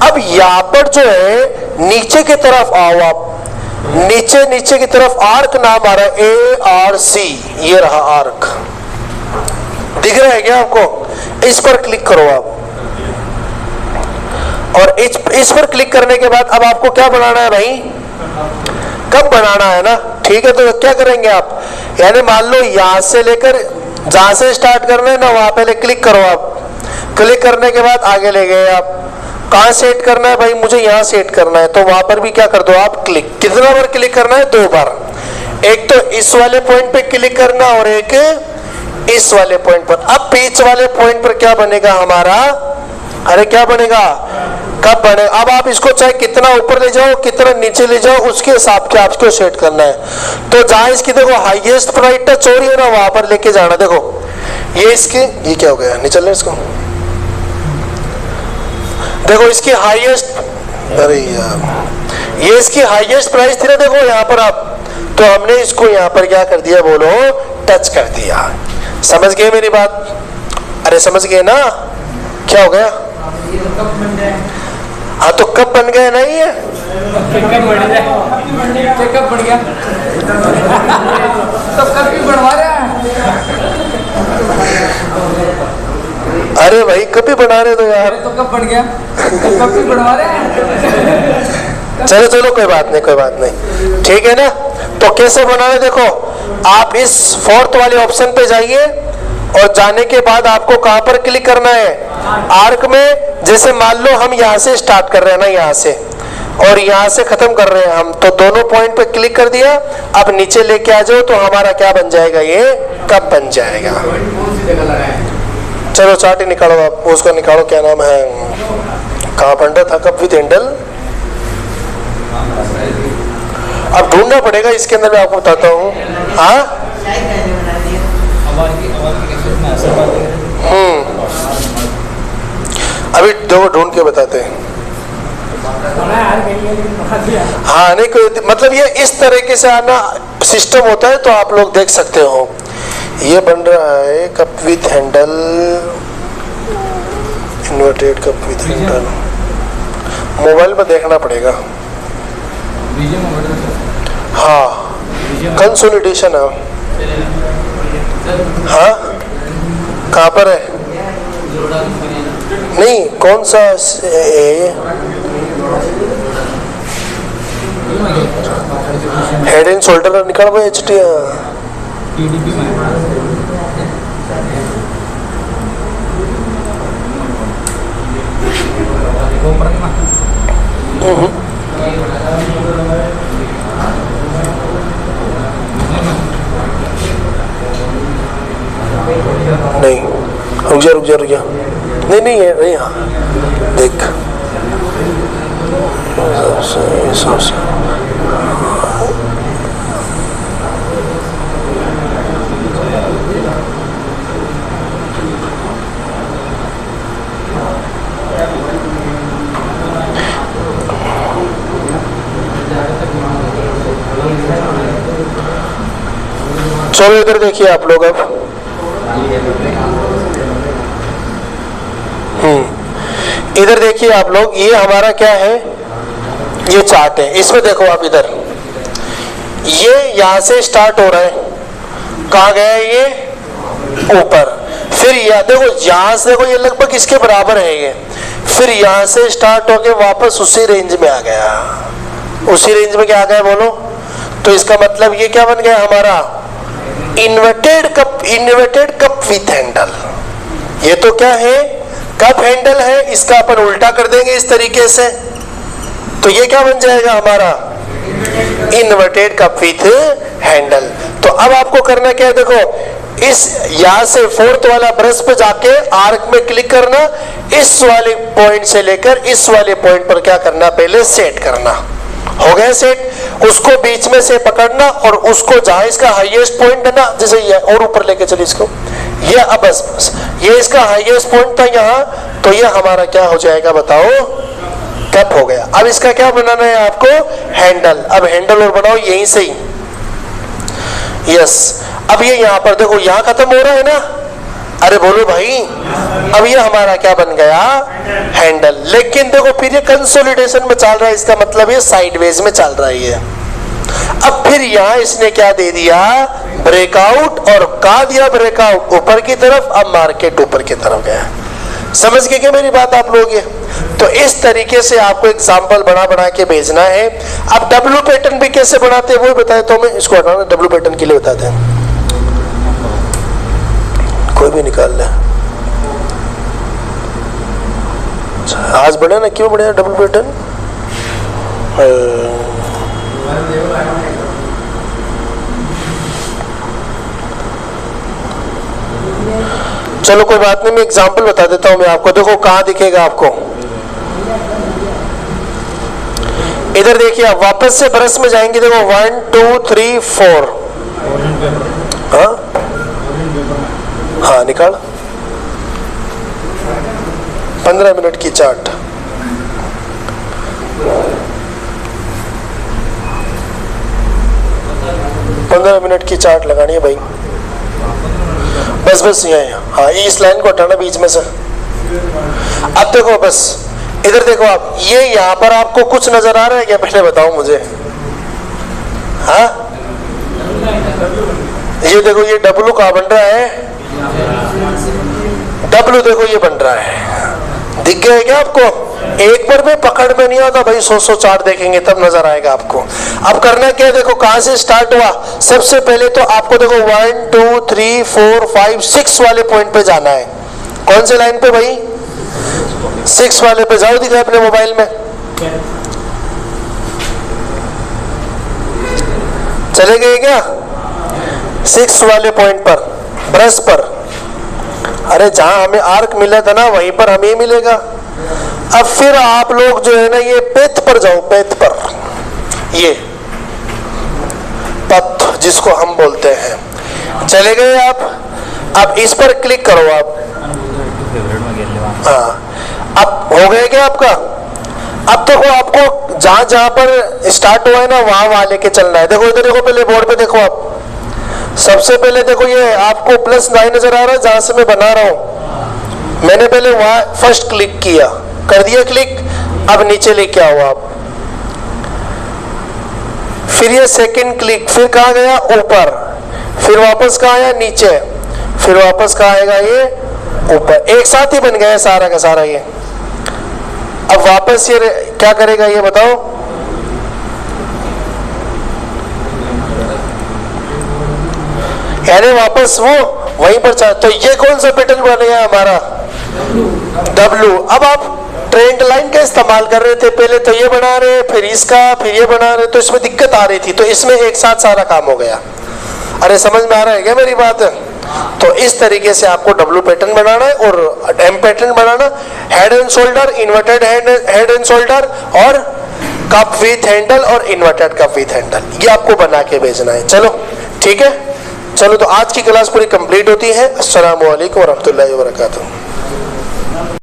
अब यहां पर जो है नीचे की तरफ आओ आप, नीचे की तरफ आर्क नाम आ रहा है ARC, ये रहा आर्क, दिख रहा है क्या आपको? इस पर क्लिक करो आप, और इस पर क्लिक करने के बाद अब आपको क्या बनाना है भाई? कब बनाना है ना, ठीक है। तो क्या करेंगे आप, यानी मान लो यहां से लेकर जहां से स्टार्ट करना है ना वहां पहले क्लिक करो आप। क्लिक करने के बाद आगे ले गए आप। कहां सेट करना है भाई? मुझे यहां सेट करना है, तो वहां पर भी क्या कर दो आप? क्लिक। कितना बार क्लिक करना है? 2 बार। एक तो इस वाले पॉइंट पे क्लिक करना और एक इस वाले पॉइंट पर। अब बीच वाले पॉइंट पर क्या बनेगा हमारा? अरे क्या बनेगा? कब बनेगा? अब आप इसको चाहे कितना ऊपर ले जाओ कितना नीचे ले जाओ उसके हिसाब से आपको सेट करना है। तो जहां इसकी देखो हाईएस्ट प्राइस टच हो रही है ना वहां पर लेके जाना। देखो ये इसकी, ये क्या हो गया? नहीं चल रहा इसको। देखो इसकी हाईएस्ट, अरे यार ये इसकी हाईएस्ट प्राइस थी ना, देखो यहाँ पर आप। तो हमने इसको यहाँ पर क्या कर दिया बोलो? टच कर दिया। समझ गए मेरी बात? अरे समझ गए ना? क्या हो गया? हाँ तो कब बन गया? नहीं है कब बन गया? तो कब भी बनवा रहे हैं? अरे भाई कब भी बना रहे तो यार, तो कब बन गया? कब भी बनवा रहे हैं? चलो कोई बात नहीं, ठीक है ना। तो कैसे बनाना है देखो, आप इस 4th वाले ऑप्शन पे जाइए और जाने के बाद आपको कहां पर क्लिक करना है? आर्क में। जैसे मान लो हम यहां से स्टार्ट कर रहे हैं ना, यहां से और यहाँ से खत्म कर रहे हैं हम, तो दोनों पॉइंट पे क्लिक कर दिया। अब नीचे लेके आ जाओ तो हमारा क्या बन जाएगा, ये कप बन जाएगा। चलो चार्ट ही निकालो, आप उसका निकालो, क्या नाम है, कहाँ बन रहा था कप विद हैंडल। अब ढूंढना पड़ेगा इसके अंदर, मैं आपको बताता हूँ। हाँ अभी दो ढूंढ के बताते हैं। हाँ नहीं कोई मतलब, ये इस तरीके से आना सिस्टम होता है, तो आप लोग देख सकते हो। ये बन रहा है cup with handle, inverted cup with handle. Mobile में देखना पड़ेगा। हाँ कंसोलिडेशन है। हाँ कहाँ पर है, नहीं कौन सा हेड एंड शोल्डर निकाल वो एच टी। नहीं रुक जा नहीं है नहीं। हाँ देख चलो इधर देखिए आप लोग। अब इधर देखिए आप लोग, ये हमारा क्या है, ये चार्ट है। इसमें देखो आप इधर, ये यहां से स्टार्ट हो रहा है, कहाँ गया है ये ऊपर, फिर यह देखो यहां से देखो ये लगभग इसके बराबर है ये, फिर यहां से स्टार्ट होके वापस उसी रेंज में आ गया। उसी रेंज में क्या आ गया बोलो, तो इसका मतलब ये क्या बन गया हमारा, इन्वर्टेड कप विथ हैंडल। ये तो क्या है, कप हैंडल है, इसका अपन उल्टा कर देंगे इस तरीके से, तो ये क्या बन जाएगा हमारा, इन्वर्टेड कप विथ हैंडल। तो अब आपको करना क्या है, देखो इस यहां से फोर्थ वाला ब्रश पे जाके आर्क में क्लिक करना, इस वाले पॉइंट से लेकर इस वाले पॉइंट पर क्या करना, पहले सेट करना। हो गया सेट, उसको बीच में से पकड़ना और उसको जहां इसका हाईएस्ट पॉइंट है ना, जैसे ये और ऊपर लेके चलिए इसको, ये अब बस ये इसका हाईएस्ट पॉइंट था यहाँ, तो ये हमारा क्या हो जाएगा बताओ, कप हो गया। अब इसका क्या बनाना है आपको, हैंडल। अब हैंडल और बनाओ यहीं से ही, यस। अब ये यहाँ पर देखो, यहाँ खत्म हो रहा है ना, अरे बोलो भाई, अब ये हमारा क्या बन गया, हैंडल। लेकिन देखो फिर ये कंसोलिडेशन में चल रहा है, इसका मतलब ये साइडवेज में चल रहा है ये। अब फिर यहाँ इसने क्या दे दिया, ब्रेकआउट, और कहा दिया ब्रेकआउट ऊपर की तरफ, अब मार्केट ऊपर की तरफ गया। समझ गए क्या मेरी बात आप लोग ये? तो इस तरीके से आपको एग्जाम्पल बना के भेजना है। अब डब्ल्यू पैटर्न भी कैसे बनाते हैं वो बताए, तो मैं इसको हटाना, डब्ल्यू पैटर्न के लिए बताते हैं, कोई भी निकाल ले। आज बढ़े ना, क्यों बढ़े डबल पैटर्न, चलो कोई बात नहीं, मैं एग्जांपल बता देता हूं मैं आपको। देखो कहां दिखेगा आपको, इधर देखिए आप वापस से ब्रश में जाएंगे, देखो 1 2 3 4, हाँ निकाल, 15 मिनट की चार्ट। पंद्रह मिनट की चार्ट लगानी है भाई, बस यहाँ, हाँ इस लाइन को हटाना बीच में से। अब देखो बस इधर देखो आप, ये यहाँ पर आपको कुछ नजर आ रहा है क्या, पहले बताओ मुझे। हाँ ये देखो, ये डब्लू कहाँ बन रहा है, डब्लू देखो ये बन रहा है, दिख गया है क्या आपको? एक बार में पकड़ में नहीं आता भाई, 100 चार्ट देखेंगे तब नजर आएगा आपको। अब करना क्या है, देखो कहां से स्टार्ट हुआ, सबसे पहले तो आपको देखो 1 2 3 4 5 6 वाले पॉइंट पे जाना है। कौन से लाइन पे भाई, 6 वाले पे जाओ, दिखा अपने मोबाइल में, चले गए क्या 6 वाले पॉइंट पर, ब्रश पर? अरे जहां हमें आर्क मिला था ना वहीं पर हमें मिलेगा। अब फिर आप लोग जो है ना ये पेथ पर जाओ, पेथ पर, ये पथ जिसको हम बोलते हैं। चले गए आप? अब इस पर क्लिक करो आप। हाँ, अब हो गया क्या आपका? अब देखो आपको जहां जहां पर स्टार्ट हुआ है ना वहां वहां लेके चलना है। देखो इधर देखो, पहले बोर्ड पे देखो आप। सबसे पहले देखो ये आपको +9 नजर आ रहा है जहां से मैं बना रहा हूं। मैंने पहले वहां फर्स्ट क्लिक किया, कर दिया क्लिक। अब नीचे लेके आओ आप। फिर ये सेकंड क्लिक, फिर कहाँ गया? ऊपर। फिर वापस कहाँ आया? नीचे। फिर वापस कहाँ आएगा? ये ऊपर। एक साथ ही बन गया सारा का सारा ये। अब वापस ये क्या करेगा ये बताओ? यानी वापस वो वहीं पर चाह। तो ये कौन सा पैटर्न बन गया हमारा? W। अब आप ट्रेंड लाइन का इस्तेमाल कर रहे थे, पहले तो ये बना रहे, फिर इसका, फिर ये बना रहे, तो इसमें दिक्कत आ रही थी, तो इसमें एक साथ सारा काम हो गया। अरे समझ में आ रहा है क्या मेरी बात? तो इस तरीके से आपको W पैटर्न बनाना है और M pattern banana. Head and shoulder, inverted head and shoulder, और कप विथ हैंडल और इन्वर्टेड कप विथ हैंडल, ये आपको बना के भेजना है। चलो ठीक है, चलो तो आज की क्लास पूरी कंप्लीट होती है। अस्सलामु अलैकुम वरहमतुल्लाहि वबरकातुहू।